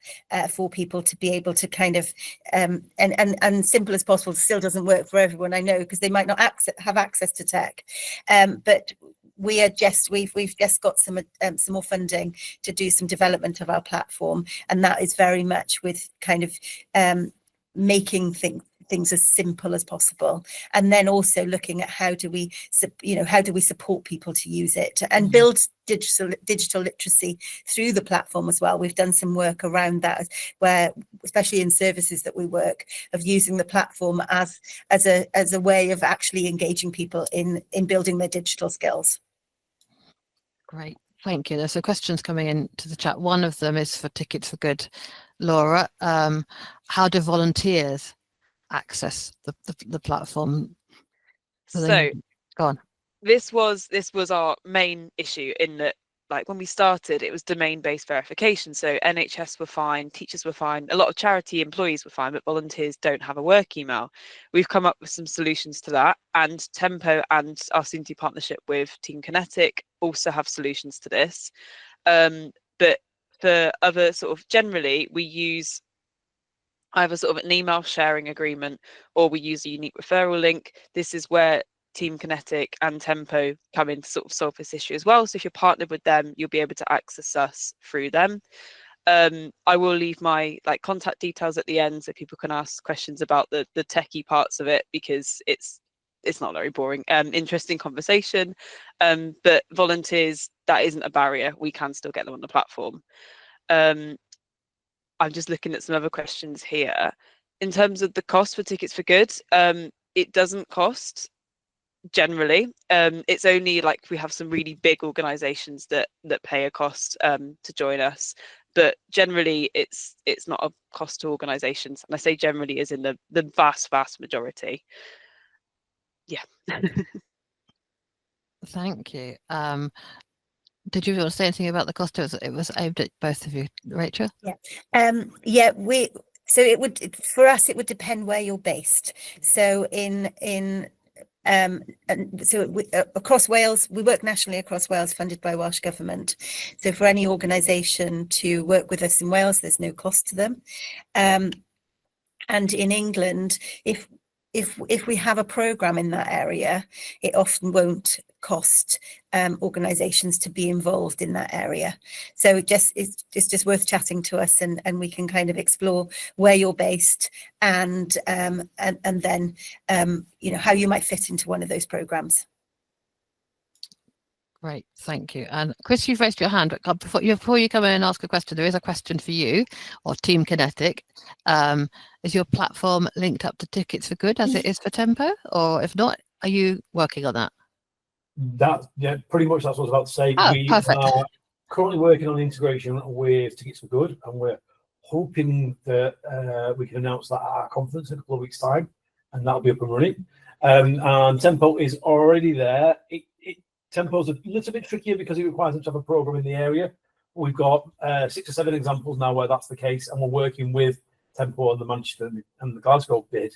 for people to be able to kind of, and simple as possible still doesn't work for everyone, I know, because they might not have access to tech. But we've just got some more funding to do some development of our platform, and that is very much with kind of making things as simple as possible, and then also looking at how do we support people to use it and build digital literacy through the platform as well. We've done some work around that, where especially in services that we work, of using the platform as a way of actually engaging people in building their digital skills. Great, thank you. There's some questions coming into the chat. One of them is for Tickets for Good. Laura, how do volunteers access the platform? So go on. This was our main issue, in that like when we started, it was domain-based verification. So NHS were fine, teachers were fine, a lot of charity employees were fine, but volunteers don't have a work email. We've come up with some solutions to that, and Tempo and our soon-to partnership with Team Kinetic also have solutions to this. But for other sort of, generally, we use either sort of an email sharing agreement, or we use a unique referral link. This is where Team Kinetic and Tempo come in to sort of solve this issue as well. So if you're partnered with them, you'll be able to access us through them. I will leave my contact details at the end so people can ask questions about the techie parts of it, because it's not very boring. Interesting conversation. But volunteers, that isn't a barrier. We can still get them on the platform. I'm just looking at some other questions here. In terms of the cost for Tickets for Good, it doesn't cost. Generally, it's only like we have some really big organizations that pay a cost to join us, but generally it's not a cost to organizations, and I say generally as in the vast majority. Yeah. Thank you. Did you want to say anything about the cost? It was aimed at both of you, Rachel. Yeah, so it would, for us, it would depend where you're based. So across Wales, we work nationally across Wales, funded by Welsh Government. So for any organisation to work with us in Wales, there's no cost to them. And in England, if we have a programme in that area, it often won't cost organisations to be involved in that area. So it's just worth chatting to us, and we can kind of explore where you're based and then how you might fit into one of those programmes. Great, thank you. And Chris, you've raised your hand, but before you come in and ask a question, there is a question for you or Team Kinetic. Is your platform linked up to Tickets for Good as it is for Tempo? Or if not, are you working on that? Pretty much that's what I was about to say. Oh, we perfect. are currently working on integration with Tickets for Good, and we're hoping that we can announce that at our conference in a couple of weeks' time, and that'll be up and running. And Tempo is already there. Tempo's a little bit trickier because it requires us to have a program in the area. We've got 6 or 7 examples now where that's the case, and we're working with Tempo on the Manchester and the Glasgow bid.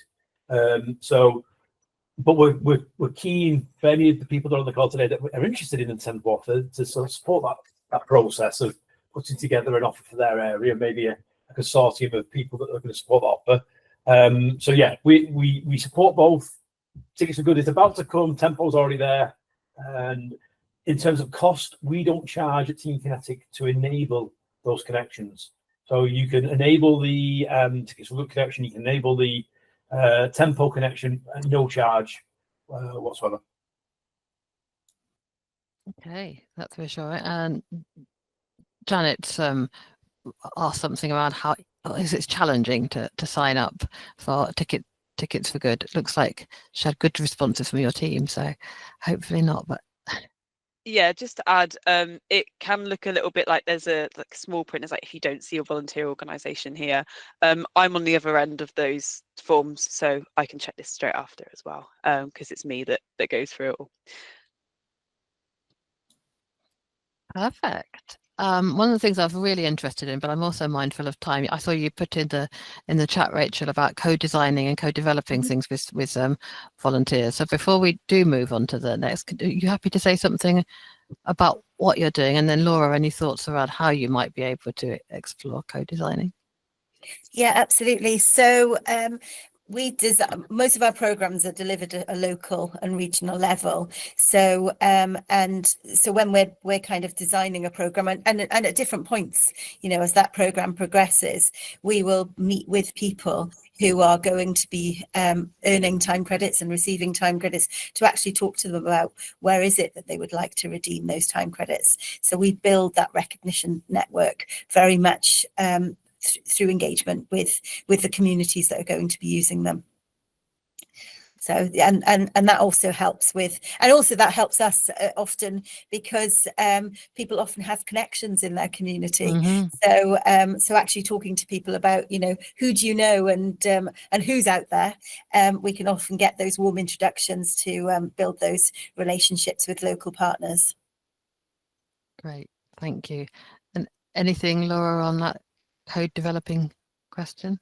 But we're keen for any of the people that are on the call today that are interested in the Tempo offer to sort of support that process of putting together an offer for their area, maybe a consortium of people that are going to support the offer. So yeah, we support both. Tickets for Good is about to come. Tempo's already there. And in terms of cost, we don't charge at Team Kinetic to enable those connections. So you can enable the Tickets for Good connection, you can enable the Tempo connection at no charge whatsoever. Okay, that's reassuring. And Janet asked something around how is it challenging to sign up for Tickets for Good. It looks like she had good responses from your team, so hopefully not. But yeah, just to add, it can look a little bit like there's a small print. It's like if you don't see a volunteer organisation here. I'm on the other end of those forms, so I can check this straight after as well, because it's me that goes through it all. perfect. One of the things I'm really interested in, but I'm also mindful of time. I saw you put in the chat, Rachel, about co-designing and co-developing things with volunteers. So before we do move on to the next, are you happy to say something about what you're doing? And then Laura, any thoughts around how you might be able to explore co-designing? Yeah, absolutely. So most of our programs are delivered at a local and regional level. So so when we're kind of designing a program and at different points, as that program progresses, we will meet with people who are going to be earning time credits and receiving time credits to actually talk to them about where is it that they would like to redeem those time credits. So we build that recognition network very much through engagement with the communities that are going to be using them. So and that also helps with, and also that helps us often because people often have connections in their community. Mm-hmm. So actually talking to people about who do you know and who's out there, we can often get those warm introductions to build those relationships with local partners. Great, Thank you. And anything, Laura, on that code developing question?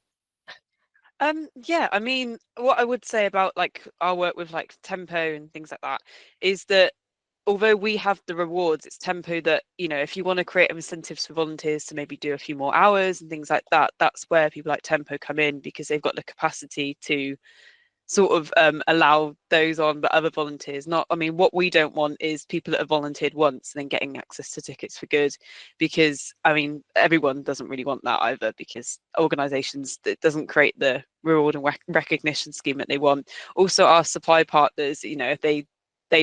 Yeah, I mean, what I would say about like our work with like Tempo and things like that is that although we have the rewards, it's Tempo that, you know, if you want to create incentives for volunteers to maybe do a few more hours and things like that, that's where people like Tempo come in, because they've got the capacity to sort of allow those on, but other volunteers not. I mean, what we don't want is people that have volunteered once and then getting access to tickets for good, because I mean, everyone doesn't really want that either, because organizations, it doesn't create the reward and recognition scheme that they want. Also, our supply partners, you know, if they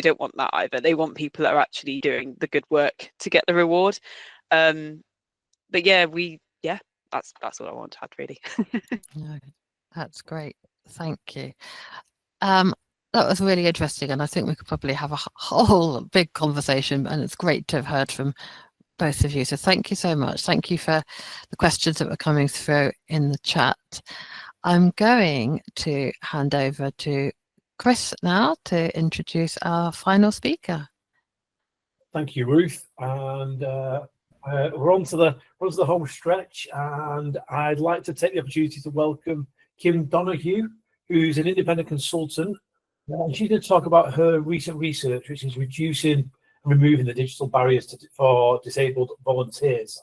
don't want that either. They want people that are actually doing the good work to get the reward. But yeah, that's what I want to add, really. No, that's great. Thank you. That was really interesting, and I think we could probably have a whole big conversation, and it's great to have heard from both of you. So thank you so much. Thank you for the questions that were coming through in the chat. I'm going to hand over to Chris now to introduce our final speaker. Thank you, Ruth. And we're on to the home stretch, and I'd like to take the opportunity to welcome Kim Donahue, who's an independent consultant. She's going to talk about her recent research, which is reducing and removing the digital barriers for disabled volunteers.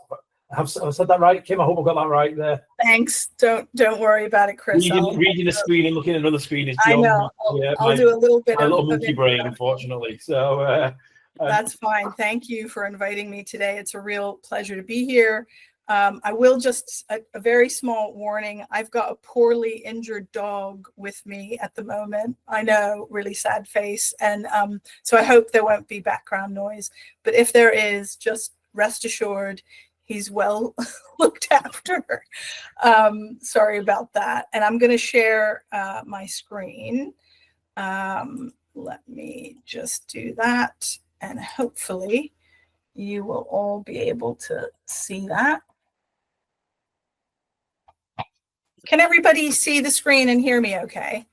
Have I said that right, Kim? I hope I got that right there. Thanks. Don't worry about it, Chris. Reading the screen and looking at another screen is I know. I'll do a little bit my of little monkey brain, unfortunately. So that's fine. Thank you for inviting me today. It's a real pleasure to be here. I will just a very small warning. I've got a poorly injured dog with me at the moment. I know, really sad face, and so I hope there won't be background noise. But if there is, just rest assured, he's well looked after. Sorry about that. And I'm going to share my screen. Let me just do that. And hopefully you will all be able to see that. Can everybody see the screen and hear me okay?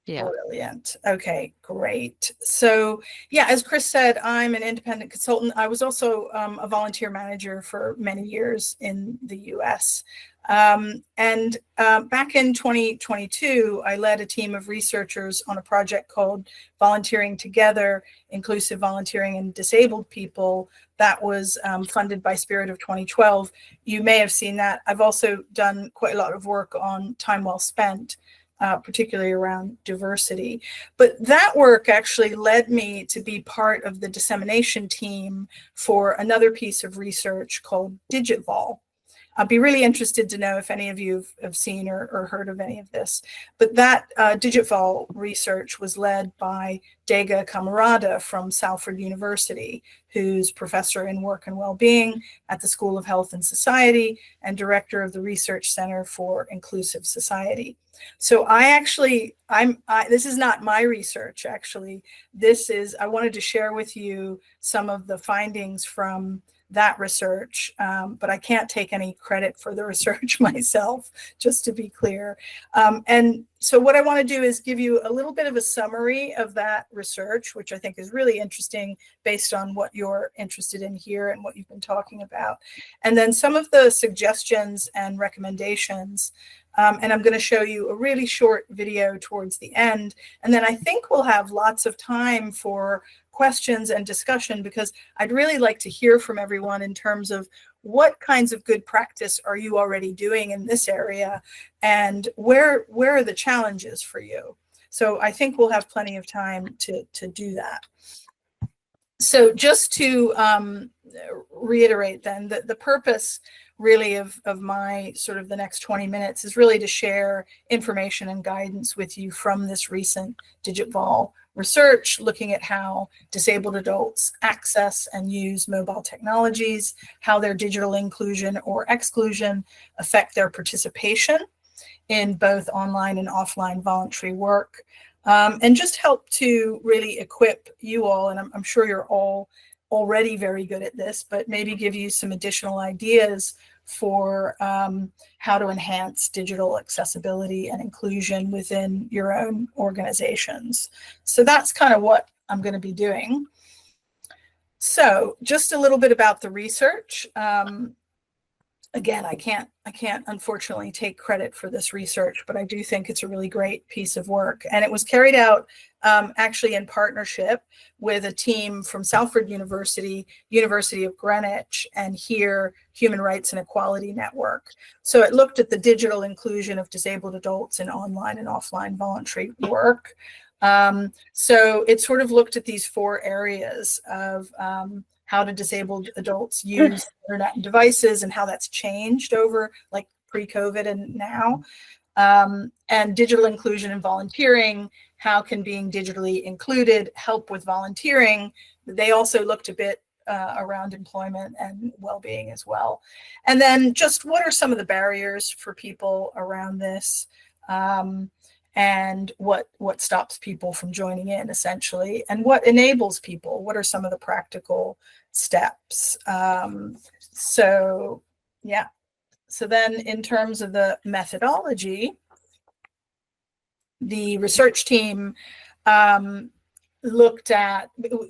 Yeah. Brilliant. Okay, great. So yeah, as Chris said, I'm an independent consultant. I was also a volunteer manager for many years in the US. And back in 2022, I led a team of researchers on a project called Volunteering Together, Inclusive Volunteering and Disabled People, that was funded by Spirit of 2012. You may have seen that. I've also done quite a lot of work on time well spent, particularly around diversity. But that work actually led me to be part of the dissemination team for another piece of research called DigitVol. I'd be really interested to know if any of you have seen or heard of any of this. But that DigitVol research was led by Dega Camarada from Salford University, who's professor in work and well-being at the School of Health and Society and director of the Research Center for Inclusive Society. So this is not my research, actually. I wanted to share with you some of the findings from that research, but I can't take any credit for the research myself, just to be clear. And so what I want to do is give you a little bit of a summary of that research, which I think is really interesting based on what you're interested in here and what you've been talking about. And then some of the suggestions and recommendations. And I'm going to show you a really short video towards the end. And then I think we'll have lots of time for questions and discussion, because I'd really like to hear from everyone in terms of what kinds of good practice are you already doing in this area, and where are the challenges for you. So I think we'll have plenty of time to do that. So just to reiterate then, the purpose really of my sort of the next 20 minutes is really to share information and guidance with you from this recent DigitVol research, looking at how disabled adults access and use mobile technologies, how their digital inclusion or exclusion affect their participation in both online and offline voluntary work, and just help to really equip you all, and I'm sure you're all already very good at this, but maybe give you some additional ideas for how to enhance digital accessibility and inclusion within your own organizations. So that's kind of what I'm going to be doing. So just a little bit about the research. Again, I can't unfortunately take credit for this research, but I do think it's a really great piece of work. And it was carried out actually in partnership with a team from Salford University, University of Greenwich, and here Human Rights and Equality Network. So it looked at the digital inclusion of disabled adults in online and offline voluntary work. So it sort of looked at these 4 areas of how do disabled adults use internet and devices and how that's changed over like pre-COVID and now. And digital inclusion and volunteering, how can being digitally included help with volunteering? They also looked a bit around employment and well-being as well. And then just what are some of the barriers for people around this? And what stops people from joining in essentially, and what enables people? What are some of the practical steps? So yeah. So then in terms of the methodology, the research team looked at,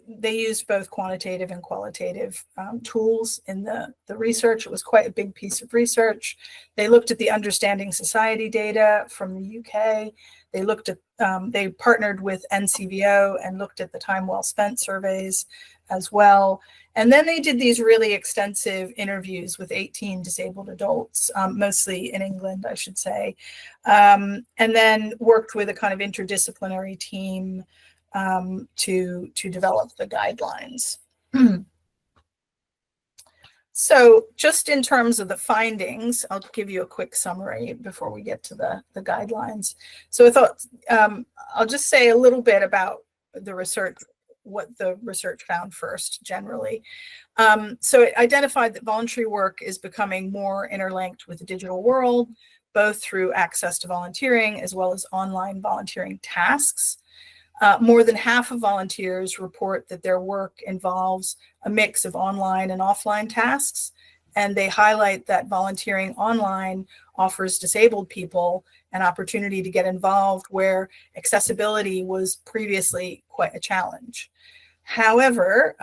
they used both quantitative and qualitative tools in the research. It was quite a big piece of research. They looked at the Understanding Society data from the UK. They looked at, they partnered with NCVO and looked at the time well spent surveys as well. And then they did these really extensive interviews with 18 disabled adults, mostly in England, I should say, and then worked with a kind of interdisciplinary team to develop the guidelines. So just in terms of the findings, I'll give you a quick summary before we get to the guidelines. So I thought I'll just say a little bit about the research, what the research found first generally. So it identified that voluntary work is becoming more interlinked with the digital world, both through access to volunteering as well as online volunteering tasks. More than half of volunteers report that their work involves a mix of online and offline tasks, and they highlight that volunteering online offers disabled people an opportunity to get involved where accessibility was previously quite a challenge. However,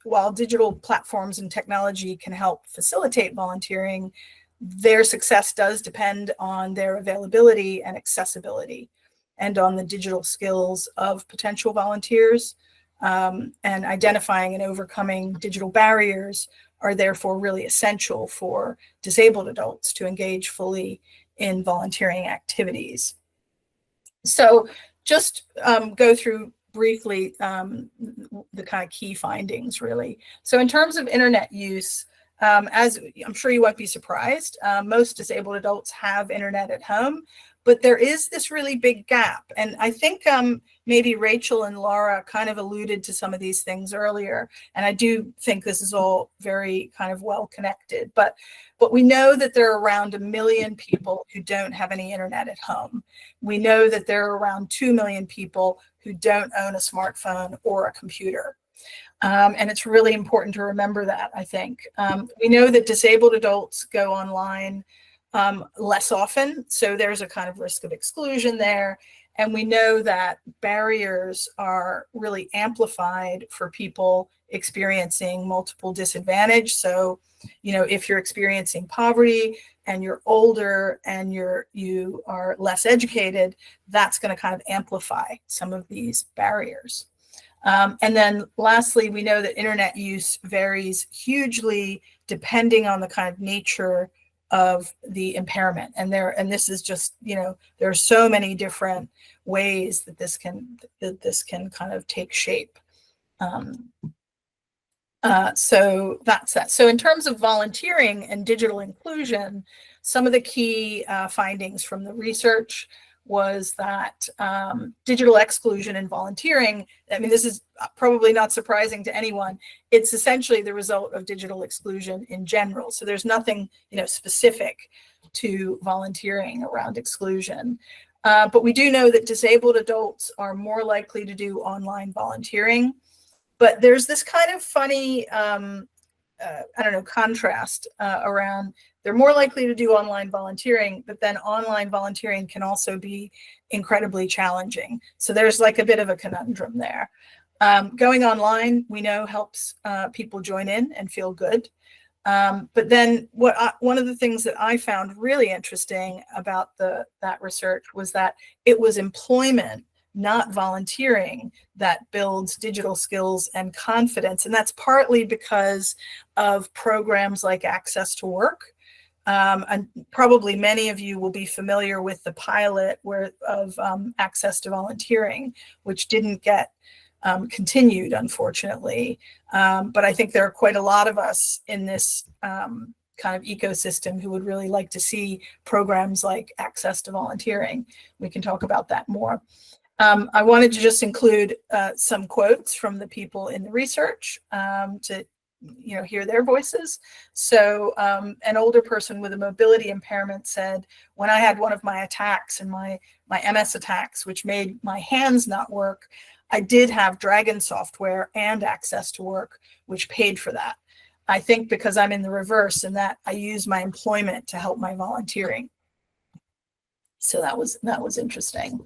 while digital platforms and technology can help facilitate volunteering, their success does depend on their availability and accessibility, and on the digital skills of potential volunteers, and identifying and overcoming digital barriers are therefore really essential for disabled adults to engage fully in volunteering activities. So just go through briefly the kind of key findings really. So in terms of internet use, as I'm sure you won't be surprised, most disabled adults have internet at home, but there is this really big gap. And I think maybe Rachel and Laura kind of alluded to some of these things earlier. And I do think this is all very kind of well connected. But we know that there are around 1 million people who don't have any internet at home. We know that there are around 2 million people who don't own a smartphone or a computer. And it's really important to remember that, I think. We know that disabled adults go online less often, so there's a kind of risk of exclusion there. And we know that barriers are really amplified for people experiencing multiple disadvantage. So, you know, if you're experiencing poverty and you're older and you are less educated, that's going to kind of amplify some of these barriers. And then lastly, we know that internet use varies hugely depending on the kind of nature of the impairment. And this is just, you know, there are so many different ways that this can kind of take shape. So that's that. So in terms of volunteering and digital inclusion, some of the key findings from the research was that digital exclusion and volunteering, I mean, this is probably not surprising to anyone. It's essentially the result of digital exclusion in general. So there's nothing, you know, specific to volunteering around exclusion. But we do know that disabled adults are more likely to do online volunteering. But there's this kind of funny, I don't know, contrast around they're more likely to do online volunteering, but then online volunteering can also be incredibly challenging. So there's like a bit of a conundrum there. Going online, we know, helps people join in and feel good. But then one of the things that I found really interesting about that research was that it was employment, not volunteering, that builds digital skills and confidence. And that's partly because of programs like Access to Work. And probably many of you will be familiar with the pilot of Access to Volunteering, which didn't get continued, unfortunately. But I think there are quite a lot of us in this kind of ecosystem who would really like to see programs like Access to Volunteering. We can talk about that more. I wanted to just include some quotes from the people in the research to hear their voices. So an older person with a mobility impairment said, when I had one of my attacks and my MS attacks, which made my hands not work, I did have Dragon software and Access to Work, which paid for that. I think because I'm in the reverse in that I use my employment to help my volunteering. So that was interesting.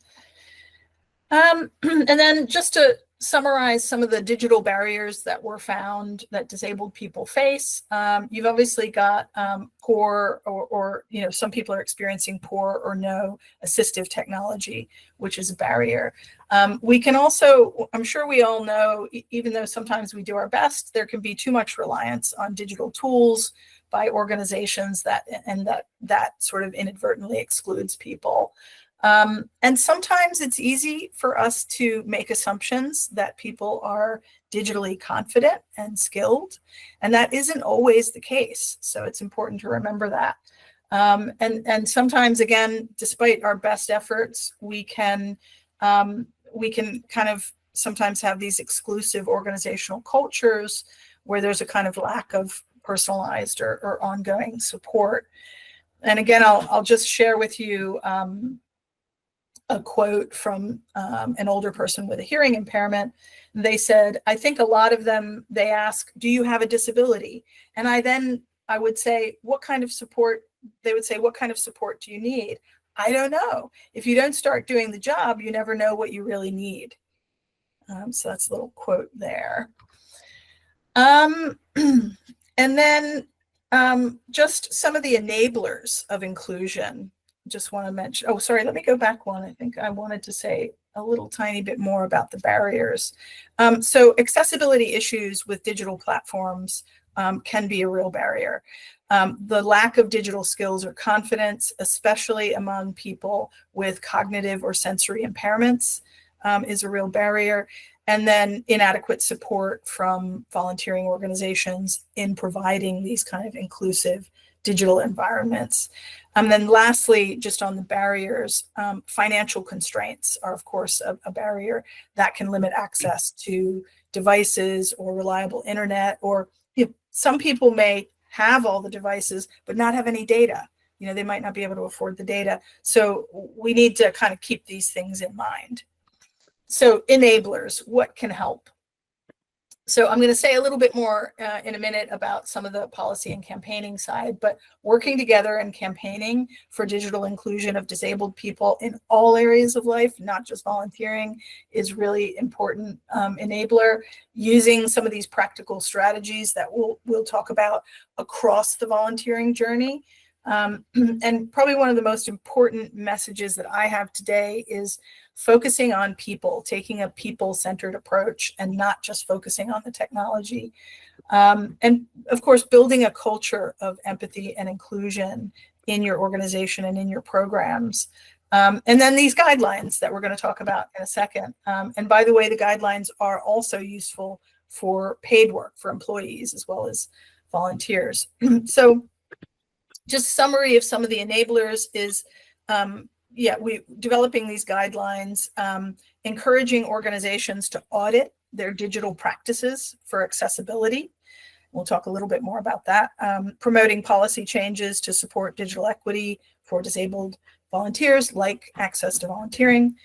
And then just to summarize some of the digital barriers that were found that disabled people face, you've obviously got poor or some people are experiencing poor or no assistive technology, which is a barrier. We can also, I'm sure we all know, even though sometimes we do our best, there can be too much reliance on digital tools by organizations that sort of inadvertently excludes people. And sometimes it's easy for us to make assumptions that people are digitally confident and skilled, and that isn't always the case. So it's important to remember that. And sometimes, again, despite our best efforts, we can kind of sometimes have these exclusive organizational cultures where there's a kind of lack of personalized or ongoing support. And again, I'll just share with you a quote from an older person with a hearing impairment. They said, I think a lot of them, they ask, do you have a disability? And I would say, what kind of support? They would say, what kind of support do you need? I don't know. If you don't start doing the job, you never know what you really need. So that's a little quote there. And then just some of the enablers of inclusion. Just want to mention, oh, sorry, let me go back one. I think I wanted to say a little tiny bit more about the barriers. So accessibility issues with digital platforms can be a real barrier. The lack of digital skills or confidence, especially among people with cognitive or sensory impairments, is a real barrier. And then inadequate support from volunteering organizations in providing these kind of inclusive digital environments. And then lastly, just on the barriers, financial constraints are, of course, a barrier that can limit access to devices or reliable internet, or some people may have all the devices, but not have any data. They might not be able to afford the data. So we need to kind of keep these things in mind. So enablers, what can help? So I'm going to say a little bit more in a minute about some of the policy and campaigning side, but working together and campaigning for digital inclusion of disabled people in all areas of life, not just volunteering, is really important enabler. Using some of these practical strategies that we'll talk about across the volunteering journey. And probably one of the most important messages that I have today is focusing on people, taking a people-centered approach and not just focusing on the technology. And of course, building a culture of empathy and inclusion in your organization and in your programs. And then these guidelines that we're going to talk about in a second. And by the way, the guidelines are also useful for paid work for employees as well as volunteers. So just summary of some of the enablers is, we developing these guidelines, encouraging organizations to audit their digital practices for accessibility. We'll talk a little bit more about that. Promoting policy changes to support digital equity for disabled volunteers, like Access to Volunteering,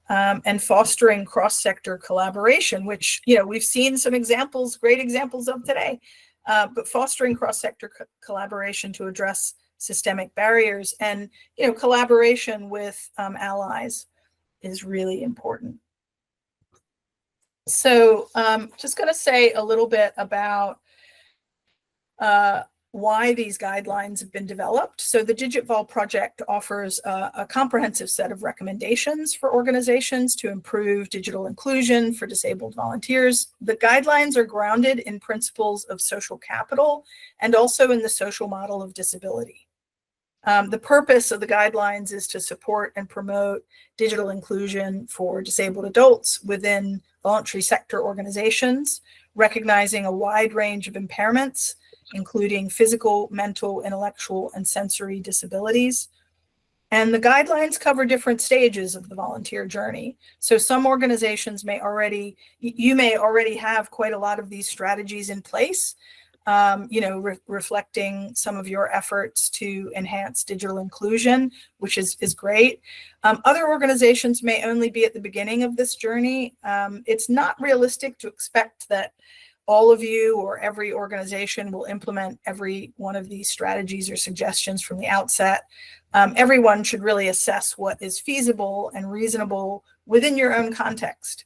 and fostering cross-sector collaboration, which we've seen some examples, great examples of today. But fostering cross-sector collaboration to address systemic barriers and collaboration with allies is really important. So just going to say a little bit about why these guidelines have been developed. So the DigitVol project offers a comprehensive set of recommendations for organizations to improve digital inclusion for disabled volunteers. The guidelines are grounded in principles of social capital and also in the social model of disability. The purpose of the guidelines is to support and promote digital inclusion for disabled adults within voluntary sector organizations, recognizing a wide range of impairments, including physical, mental, intellectual, and sensory disabilities. And the guidelines cover different stages of the volunteer journey. So some organizations may already have quite a lot of these strategies in place, reflecting some of your efforts to enhance digital inclusion, which is great. Other organizations may only be at the beginning of this journey. It's not realistic to expect that all of you or every organization will implement every one of these strategies or suggestions from the outset. Everyone should really assess what is feasible and reasonable within your own context.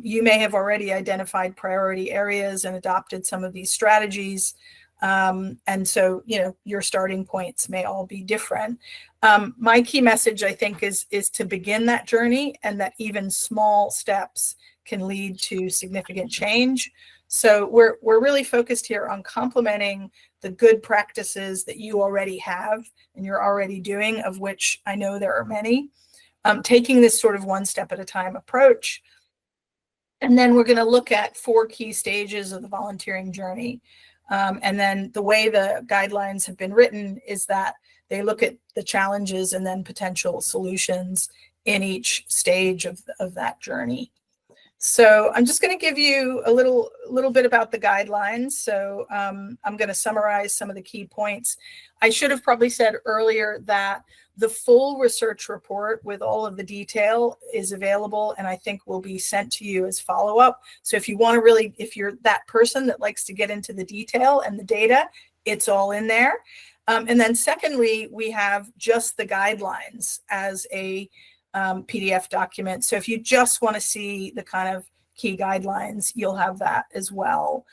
You may have already identified priority areas and adopted some of these strategies. And so, your starting points may all be different. My key message, I think, is to begin that journey, and that even small steps can lead to significant change. So we're really focused here on complementing the good practices that you already have and you're already doing, of which I know there are many, taking this sort of one step at a time approach. And then we're going to look at 4 key stages of the volunteering journey. And then the way the guidelines have been written is that they look at the challenges and then potential solutions in each stage of that journey. So I'm just going to give you a little bit about the guidelines. So I'm going to summarize some of the key points. I should have probably said earlier that the full research report with all of the detail is available, and I think will be sent to you as follow-up. So if you want to really, if you're that person that likes to get into the detail and the data, it's all in there. And then secondly, we have just the guidelines as a PDF document. So if you just want to see the kind of key guidelines, you'll have that as well.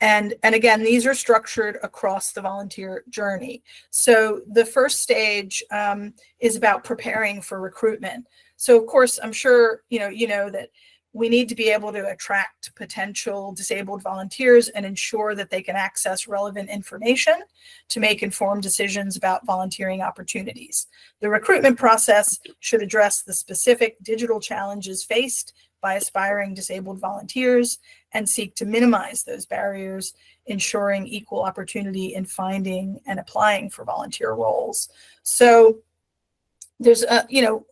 And again, these are structured across the volunteer journey. So the first stage is about preparing for recruitment. So of course, I'm sure you know that we need to be able to attract potential disabled volunteers and ensure that they can access relevant information to make informed decisions about volunteering opportunities. The recruitment process should address the specific digital challenges faced by aspiring disabled volunteers and seek to minimize those barriers, ensuring equal opportunity in finding and applying for volunteer roles. So there's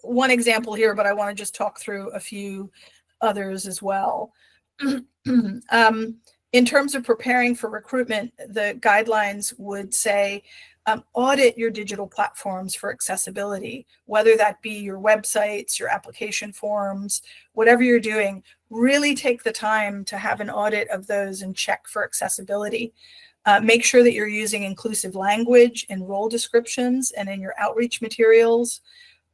one example here, but I want to just talk through a few others as well. In terms of preparing for recruitment, the guidelines would say audit your digital platforms for accessibility, whether that be your websites, your application forms, whatever you're doing. Really take the time to have an audit of those and check for accessibility. Make sure that you're using inclusive language in role descriptions and in your outreach materials.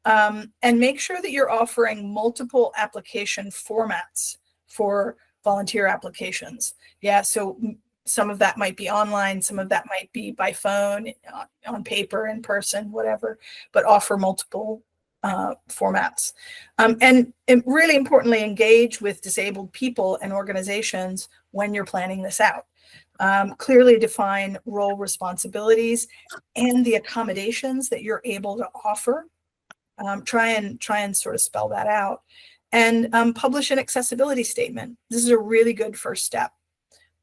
And make sure that you're offering multiple application formats for volunteer applications. Yeah, so some of that might be online, some of that might be by phone, on paper, in person, whatever, but offer multiple formats. And really importantly, engage with disabled people and organizations when you're planning this out. Clearly define role responsibilities and the accommodations that you're able to offer. Try and sort of spell that out, and publish an accessibility statement. This is a really good first step.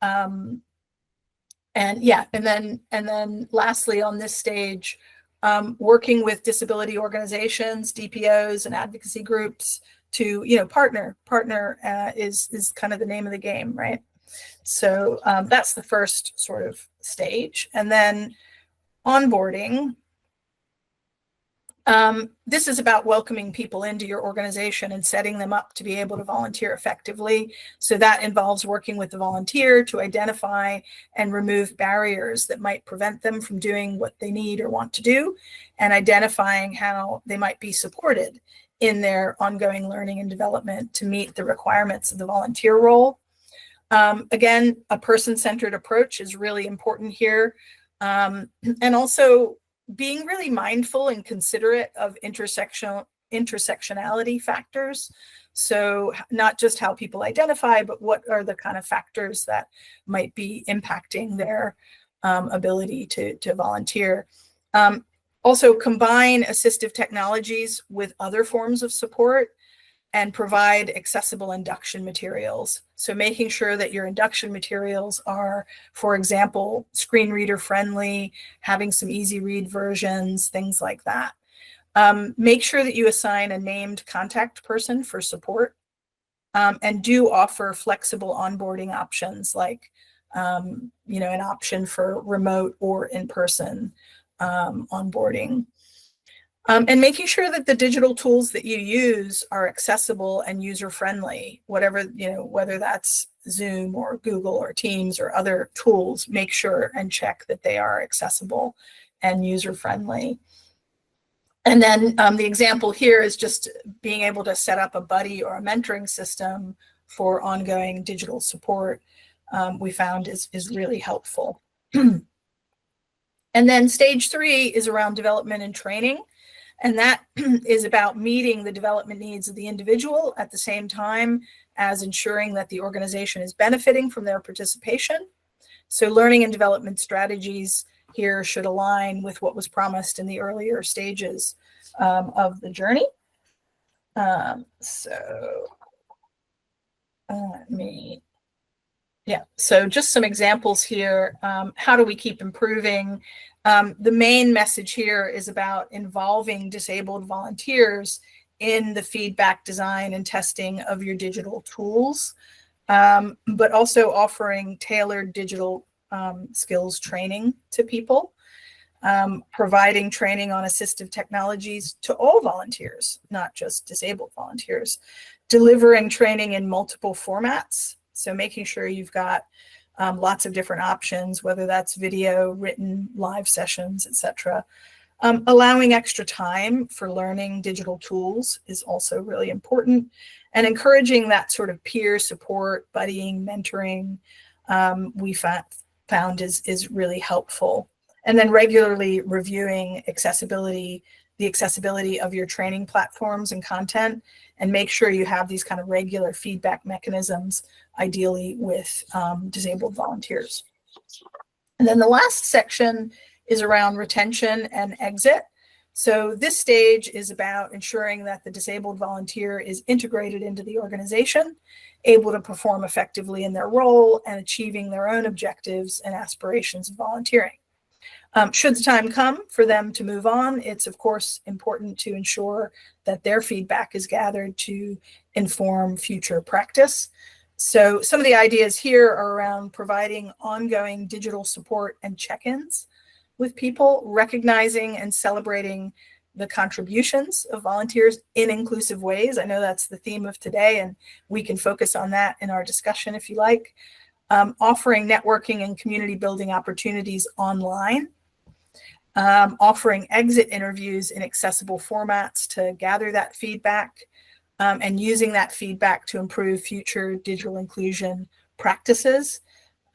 And then lastly on this stage, working with disability organizations, DPOs, and advocacy groups to partner is kind of the name of the game, right? So that's the first sort of stage, and then onboarding. This is about welcoming people into your organization and setting them up to be able to volunteer effectively. So that involves working with the volunteer to identify and remove barriers that might prevent them from doing what they need or want to do, and identifying how they might be supported in their ongoing learning and development to meet the requirements of the volunteer role. Again, a person-centered approach is really important here. And also being really mindful and considerate of intersectionality factors. So not just how people identify, but what are the kind of factors that might be impacting their ability to volunteer. Also combine assistive technologies with other forms of support and provide accessible induction materials. So making sure that your induction materials are, for example, screen reader friendly, having some easy read versions, things like that. Make sure that you assign a named contact person for support, and do offer flexible onboarding options like, an option for remote or in-person onboarding. And making sure that the digital tools that you use are accessible and user-friendly, whether that's Zoom or Google or Teams or other tools, make sure and check that they are accessible and user-friendly. And then the example here is just being able to set up a buddy or a mentoring system for ongoing digital support, we found is really helpful. And then stage 3 is around development and training. And that is about meeting the development needs of the individual at the same time as ensuring that the organization is benefiting from their participation. So learning and development strategies here should align with what was promised in the earlier stages of the journey. So just some examples here. How do we keep improving? The main message here is about involving disabled volunteers in the feedback, design, and testing of your digital tools, but also offering tailored digital skills training to people, providing training on assistive technologies to all volunteers, not just disabled volunteers, delivering training in multiple formats. So making sure you've got lots of different options, whether that's video, written, live sessions, etc. Allowing extra time for learning digital tools is also really important, and encouraging that sort of peer support, buddying, mentoring, we found is really helpful. And then regularly reviewing the accessibility of your training platforms and content, and make sure you have these kind of regular feedback mechanisms, ideally with disabled volunteers. And then the last section is around retention and exit. So this stage is about ensuring that the disabled volunteer is integrated into the organization, able to perform effectively in their role, and achieving their own objectives and aspirations of volunteering. Should the time come for them to move on, it's of course important to ensure that their feedback is gathered to inform future practice. So some of the ideas here are around providing ongoing digital support and check-ins with people, recognizing and celebrating the contributions of volunteers in inclusive ways. I know that's the theme of today, and we can focus on that in our discussion if you like. Offering networking and community building opportunities online. Offering exit interviews in accessible formats to gather that feedback, and using that feedback to improve future digital inclusion practices.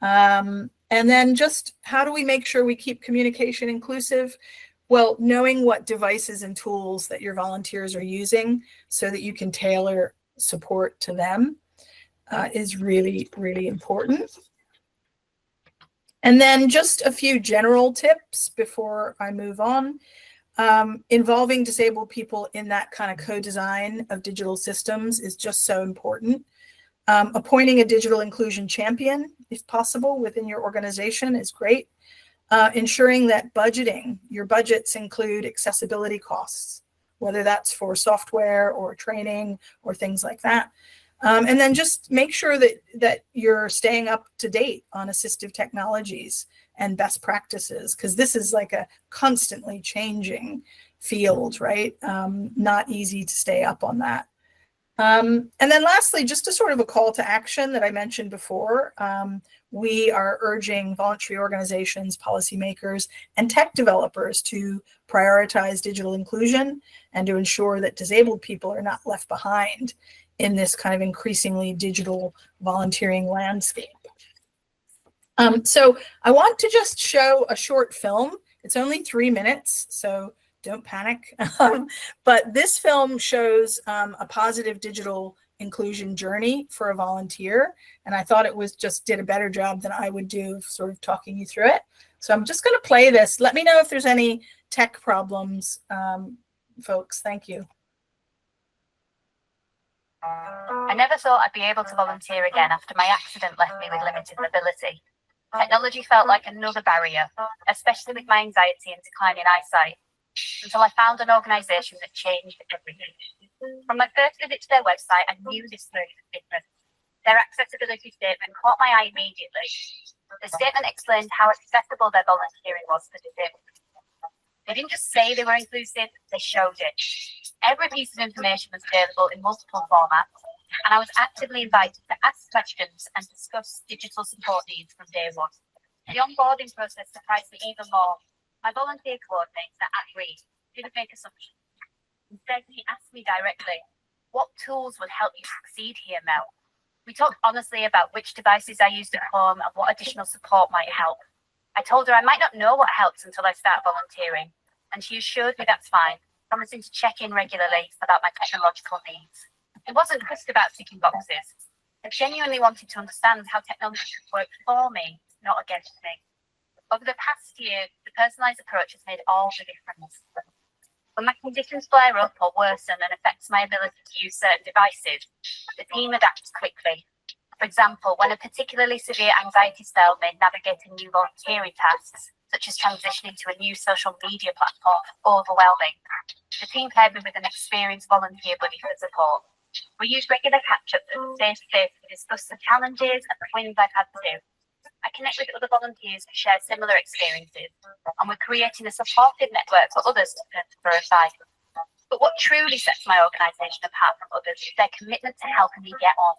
And then just how do we make sure we keep communication inclusive? Well, knowing what devices and tools that your volunteers are using so that you can tailor support to them is really, really important. And then just a few general tips before I move on. Involving disabled people in that kind of co-design of digital systems is just so important. Appointing a digital inclusion champion, if possible, within your organization is great. Ensuring that your budgets include accessibility costs, whether that's for software or training or things like that. And then just make sure that you're staying up to date on assistive technologies and best practices, because this is like a constantly changing field, right? Not easy to stay up on that. And then lastly, just a sort of a call to action that I mentioned before. We are urging voluntary organizations, policymakers, and tech developers to prioritize digital inclusion and to ensure that disabled people are not left behind in this kind of increasingly digital volunteering landscape. So I want to just show a short film. It's only 3 minutes, so don't panic. But this film shows a positive digital inclusion journey for a volunteer. And I thought it was just did a better job than I would do of sort of talking you through it. So I'm just going to play this. Let me know if there's any tech problems, folks. Thank you. I never thought I'd be able to volunteer again after my accident left me with limited mobility. Technology felt like another barrier, especially with my anxiety and declining eyesight, until I found an organisation that changed everything. From my first visit to their website, I knew this place was different. Their accessibility statement caught my eye immediately. The statement explained how accessible their volunteering was for disabled people. They didn't just say they were inclusive, they showed it. Every piece of information was available in multiple formats, and I was actively invited to ask questions and discuss digital support needs from day one. The onboarding process surprised me even more. My volunteer coordinator at Reed didn't make assumptions. Instead, he asked me directly, what tools would help you succeed here, Mel? We talked honestly about which devices I used at home and what additional support might help. I told her I might not know what helps until I start volunteering, and she assured me that's fine, promising to check in regularly about my technological needs. It wasn't just about ticking boxes. I genuinely wanted to understand how technology could work for me, not against me. Over the past year, the personalised approach has made all the difference. When my conditions flare up or worsen and affects my ability to use certain devices, the team adapts quickly. For example, when a particularly severe anxiety spell made navigating new volunteering tasks, such as transitioning to a new social media platform, overwhelming, the team paired me with an experienced volunteer buddy for support. We use regular catch-ups face-to-face to discuss the challenges and the wins I've had too. I connect with other volunteers who share similar experiences, and we're creating a supportive network for others to turn to for advice. But what truly sets my organisation apart from others is their commitment to helping me get on.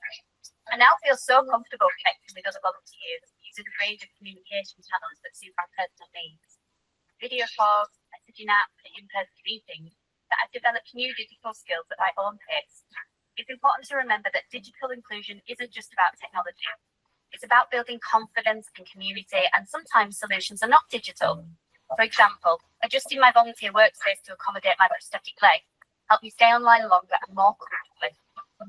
I now feel so comfortable connecting with other volunteers using a range of communication channels that suit my personal needs. Video calls, messaging apps, and in-person meetings, that I've developed new digital skills at my own pace. It's important to remember that digital inclusion isn't just about technology. It's about building confidence and community, and sometimes solutions are not digital. For example, adjusting my volunteer workspace to accommodate my prosthetic leg helped me stay online longer and more comfortably.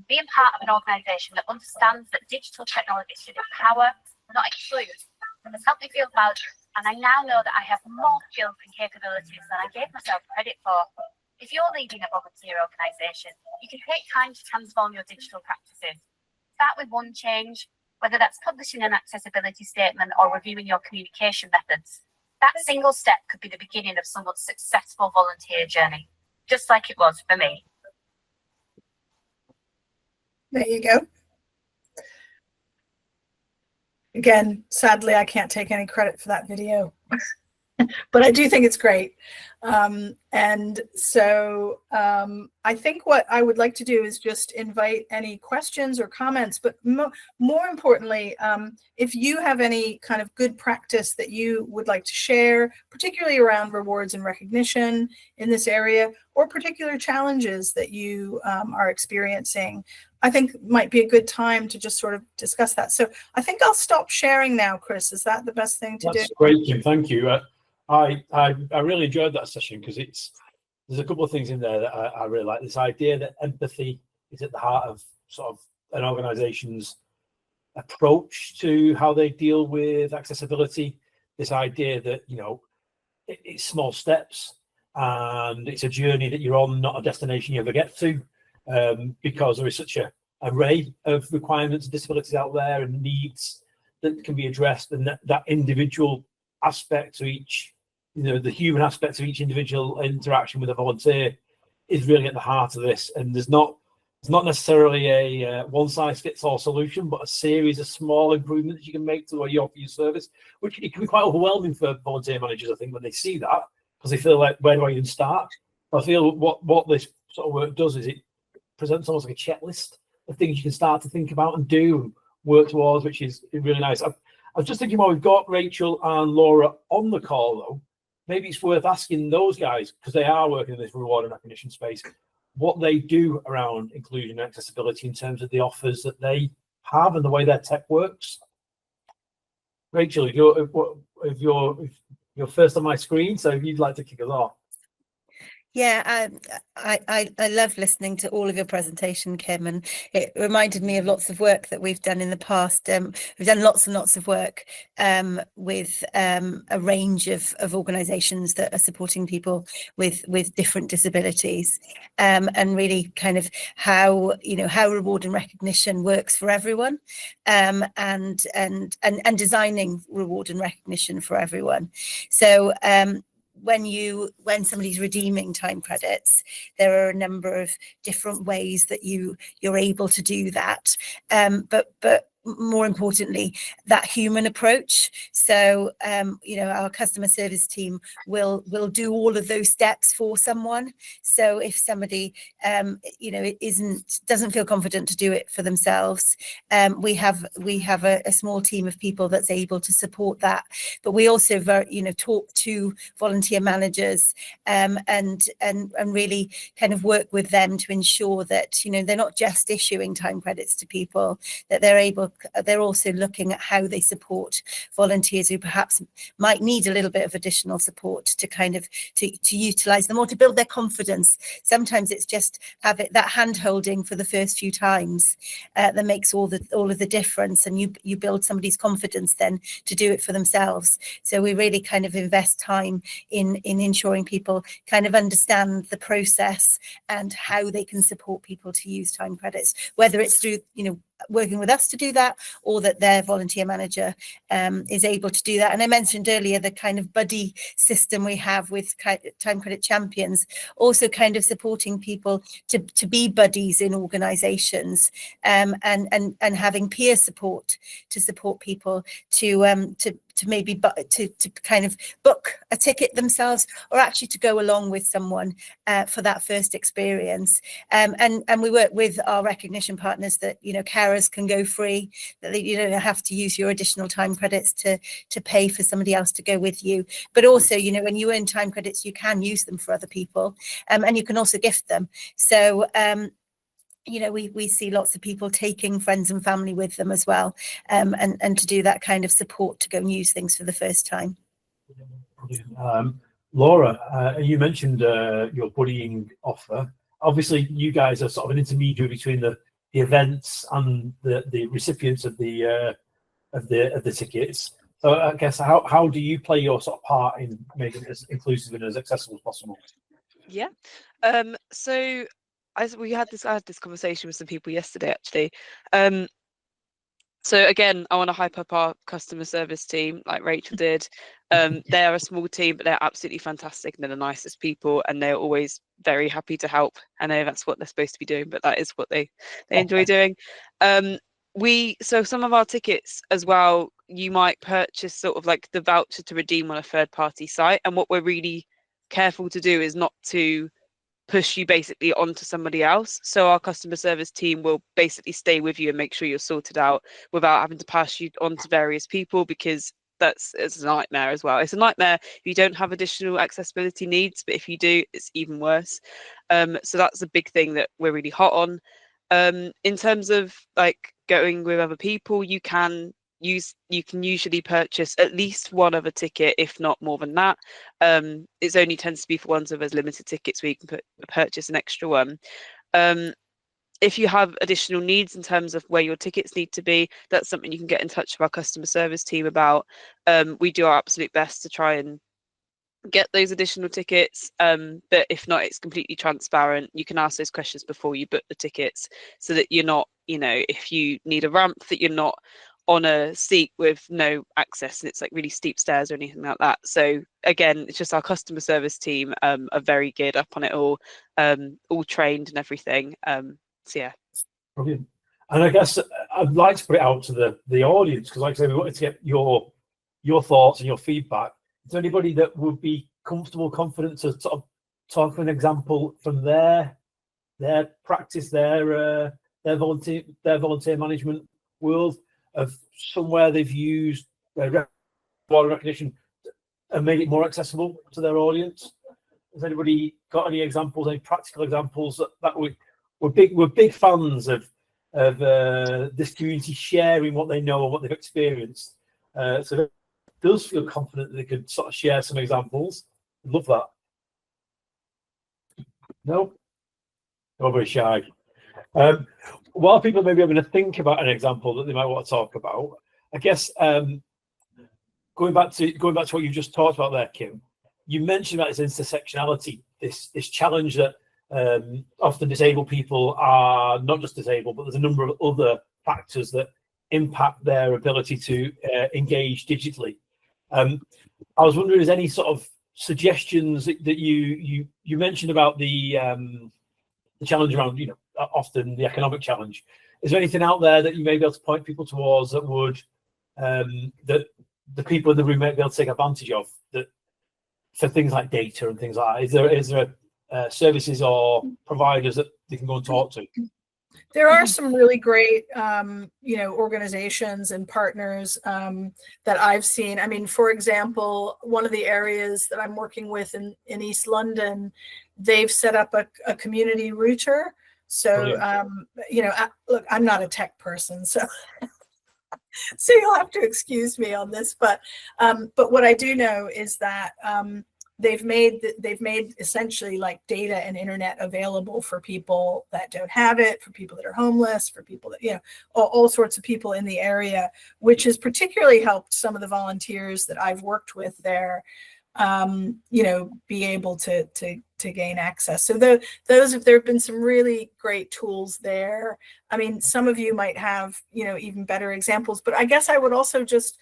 Being part of an organisation that understands that digital technology should empower, not exclude, has helped me feel valued, and I now know that I have more skills and capabilities than I gave myself credit for. If you're leading a volunteer organisation, you can take time to transform your digital practices. Start with one change, whether that's publishing an accessibility statement or reviewing your communication methods. That single step could be the beginning of someone's successful volunteer journey, just like it was for me. There you go. Again, sadly, I can't take any credit for that video, but I do think it's great. And so I think what I would like to do is just invite any questions or comments, but more importantly, if you have any kind of good practice that you would like to share, particularly around rewards and recognition in this area, or particular challenges that you are experiencing, I think might be a good time to just sort of discuss that. So I think I'll stop sharing now, Chris. Is that the best thing to do? That's great, Kim. Thank you. I really enjoyed that session because there's a couple of things in there that I really like. This idea that empathy is at the heart of sort of an organization's approach to how they deal with accessibility. This idea that, you know, it's small steps and it's a journey that you're on, not a destination you ever get to, because there is such an array of requirements and disabilities out there and needs that can be addressed, and that individual aspect to each, you know, the human aspect of each individual interaction with a volunteer is really at the heart of this. And it's not necessarily a one-size-fits-all solution, but a series of small improvements you can make to what you offer your service, which it can be quite overwhelming for volunteer managers, I think, when they see that, because they feel like, where do I even start? I feel what this sort of work does is presents almost like a checklist of things you can start to think about and do and work towards, which is really nice. I was just thinking, while we've got Rachel and Laura on the call, though, maybe it's worth asking those guys, because they are working in this reward and recognition space, what they do around inclusion and accessibility in terms of the offers that they have and the way their tech works. Rachel, if you're first on my screen, so if you'd like to kick us off. Yeah, I love listening to all of your presentation, Kim, and it reminded me of lots of work that we've done in the past. We've done lots and lots of work with a range of organisations that are supporting people with different disabilities, and really kind of how reward and recognition works for everyone, and designing reward and recognition for everyone. So when somebody's redeeming time credits, there are a number of different ways that you're able to do that, but more importantly, that human approach. So our customer service team will do all of those steps for someone. So if somebody doesn't feel confident to do it for themselves, we have a small team of people that's able to support that. But we also talk to volunteer managers and really kind of work with them to ensure that they're not just issuing time credits to people, that they're also looking at how they support volunteers who perhaps might need a little bit of additional support to kind of to utilize them or to build their confidence. Sometimes it's just that hand holding for the first few times that makes all of the difference, and you build somebody's confidence then to do it for themselves. So we really kind of invest time in ensuring people kind of understand the process and how they can support people to use time credits, whether it's through working with us to do that, or that their volunteer manager is able to do that. And I mentioned earlier the kind of buddy system we have with Time Credit Champions, also kind of supporting people to be buddies in organisations, and having peer support to support people to maybe to kind of book a ticket themselves, or actually to go along with someone for that first experience. And we work with our recognition partners that carers can go free, that you don't have to use your additional time credits to pay for somebody else to go with you. But also, when you earn time credits, you can use them for other people, and you can also gift them. So we see lots of people taking friends and family with them as well, and to do that kind of support to go and use things for the first time. Laura, you mentioned your buddying offer. Obviously, you guys are sort of an intermediary between the events and the recipients of the tickets. So I guess how do you play your sort of part in making it as inclusive and as accessible as possible? Yeah. So I had this conversation with some people yesterday, actually. So again, I want to hype up our customer service team, like Rachel did. They are a small team, but they're absolutely fantastic, and they're the nicest people, and they're always very happy to help. I know that's what they're supposed to be doing, but that is what they enjoy doing. So some of our tickets as well, you might purchase sort of like the voucher to redeem on a third-party site, and what we're really careful to do is not to push you basically onto somebody else. So our customer service team will basically stay with you and make sure you're sorted out without having to pass you on to various people, because it's a nightmare as well. It's a nightmare if you don't have additional accessibility needs, but if you do, it's even worse. So that's a big thing that we're really hot on. In terms of like going with other people, you can usually purchase at least one other ticket, if not more than that. It only tends to be for ones with as limited tickets where you can purchase an extra one. If you have additional needs in terms of where your tickets need to be, that's something you can get in touch with our customer service team about. We do our absolute best to try and get those additional tickets, but if not, it's completely transparent. You can ask those questions before you book the tickets, so that you're not, if you need a ramp, that you're not on a seat with no access and it's like really steep stairs or anything like that. So again, it's just our customer service team are very geared up on it all trained and everything. So yeah. Brilliant. And I guess I'd like to put it out to the audience, because like I said, we wanted to get your thoughts and your feedback. Is there anybody that would be comfortable, confident to sort of talk of an example from their their practice, their volunteer management world of somewhere they've used reward recognition and made it more accessible to their audience? Has anybody got any examples, any practical examples that we're big fans of this community sharing what they know and what they've experienced. So it does feel confident that they could sort of share some examples. Love that. No? Not very shy. While people maybe are going to think about an example that they might want to talk about, I guess going back to what you just talked about there, Kim, you mentioned about this intersectionality, this challenge that often disabled people are not just disabled, but there's a number of other factors that impact their ability to engage digitally. I was wondering, is any sort of suggestions that you mentioned about the challenge around, often the economic challenge. Is there anything out there that you may be able to point people towards that would that the people in the room might be able to take advantage of, that for things like data and things like that? Is there services or providers that they can go and talk to? There are some really great, organizations and partners that I've seen. I mean, for example, one of the areas that I'm working with in East London, they've set up a community router. So, look, I'm not a tech person, so so you'll have to excuse me on this. But what I do know is that they've made essentially like data and internet available for people that don't have it, for people that are homeless, for people that, all sorts of people in the area, which has particularly helped some of the volunteers that I've worked with there, be able to gain access. So there have been some really great tools there. I mean, some of you might have, even better examples, but I guess I would also just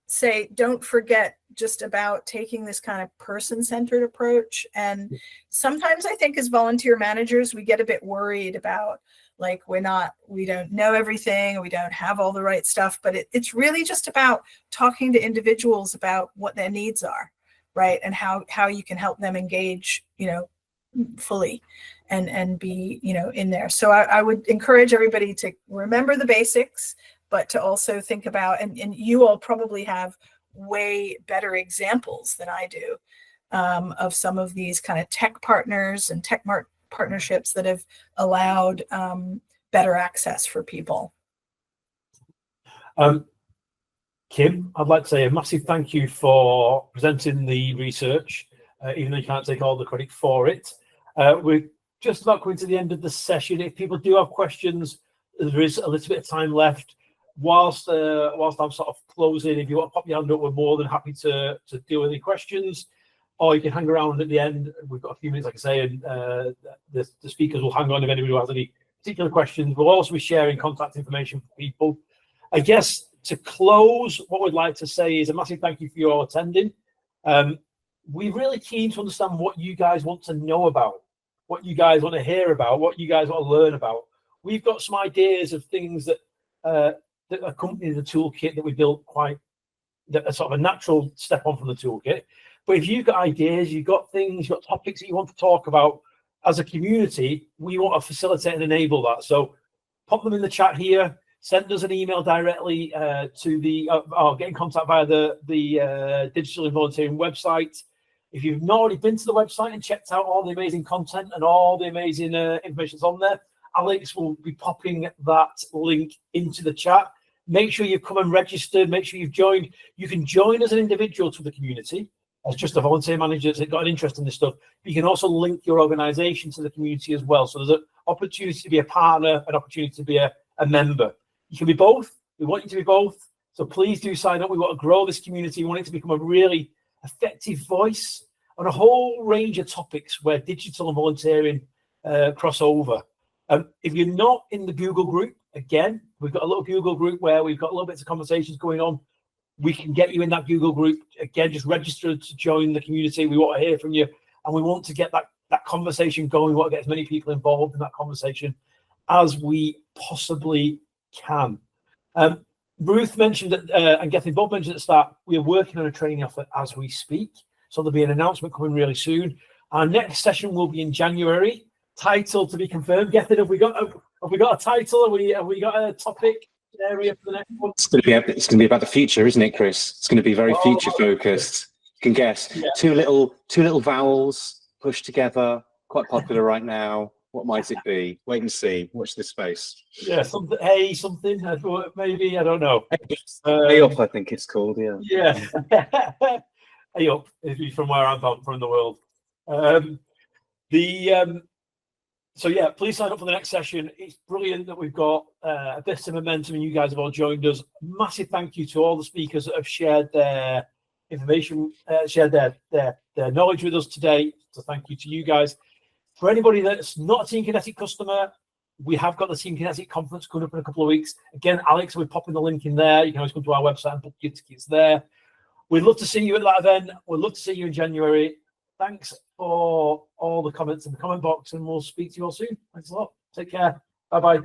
say, don't forget just about taking this kind of person-centered approach. And sometimes I think as volunteer managers, we get a bit worried about, like, we don't know everything, we don't have all the right stuff, but it's really just about talking to individuals about what their needs are, right? And how you can help them engage, fully and be, in there. So I would encourage everybody to remember the basics, but to also think about, and you all probably have way better examples than I do of some of these kind of tech partners and tech partnerships that have allowed better access for people. Kim, I'd like to say a massive thank you for presenting the research, even though you can't take all the credit for it. We're just about coming to the end of the session. If people do have questions, there is a little bit of time left. Whilst I'm sort of closing, if you want to pop your hand up, we're more than happy to deal with any questions, or you can hang around at the end. We've got a few minutes, like I say, and the speakers will hang on if anybody has any particular questions. We'll also be sharing contact information for people. I guess to close, what we'd like to say is a massive thank you for your attending. We're really keen to understand what you guys want to know about, what you guys want to hear about, what you guys want to learn about. We've got some ideas of things that accompany the toolkit that we built, a sort of a natural step on from the toolkit. But if you've got ideas, you've got things, you've got topics that you want to talk about as a community, we want to facilitate and enable that. So pop them in the chat here, send us an email directly to or get in contact via the Digital and Volunteering website. If you've not already been to the website and checked out all the amazing content and all the amazing information that's on there, Alex will be popping that link into the chat. Make sure you've come and registered. Make sure you've joined. You can join as an individual to the community, as just a volunteer manager that's got an interest in this stuff. But you can also link your organization to the community as well. So there's an opportunity to be a partner, an opportunity to be a member. You can be both. We want you to be both. So please do sign up. We want to grow this community. We want it to become a really effective voice on a whole range of topics where digital and volunteering cross over. If you're not in the Google group, again, we've got a little Google group where we've got little bits of conversations going on. We can get you in that Google group. Again, just register to join the community. We want to hear from you, and we want to get that conversation going. We want to get as many people involved in that conversation as we possibly can. Ruth mentioned that, and Gethyn both mentioned at the start, we are working on a training offer as we speak. So there'll be an announcement coming really soon. Our next session will be in January. title to be confirmed. Gethyn, have we got a title? Have we got a topic area for the next one? It's going to be about the future, isn't it, Chris? It's going to be very future focused. You can guess. Yeah. Two little vowels pushed together. Quite popular right now. What might it be? Wait and see. Watch this space. Yeah, something. Hey, something. Maybe, I don't know. Hey up, I think it's called. Yeah. Yeah. Hey up, from where I'm from the world. So yeah, please sign up for the next session. It's brilliant that we've got a bit of momentum and you guys have all joined us. Massive thank you to all the speakers that have shared their information, shared their knowledge with us today. So thank you to you guys. For anybody that's not a Team Kinetic customer, we have got the Team Kinetic conference coming up in a couple of weeks. Again, Alex, we're popping the link in there. You can always come to our website and book your tickets there. We'd love to see you at that event. We'd love to see you in January. Thanks for all the comments in the comment box, and we'll speak to you all soon. Thanks a lot. Take care. Bye-bye.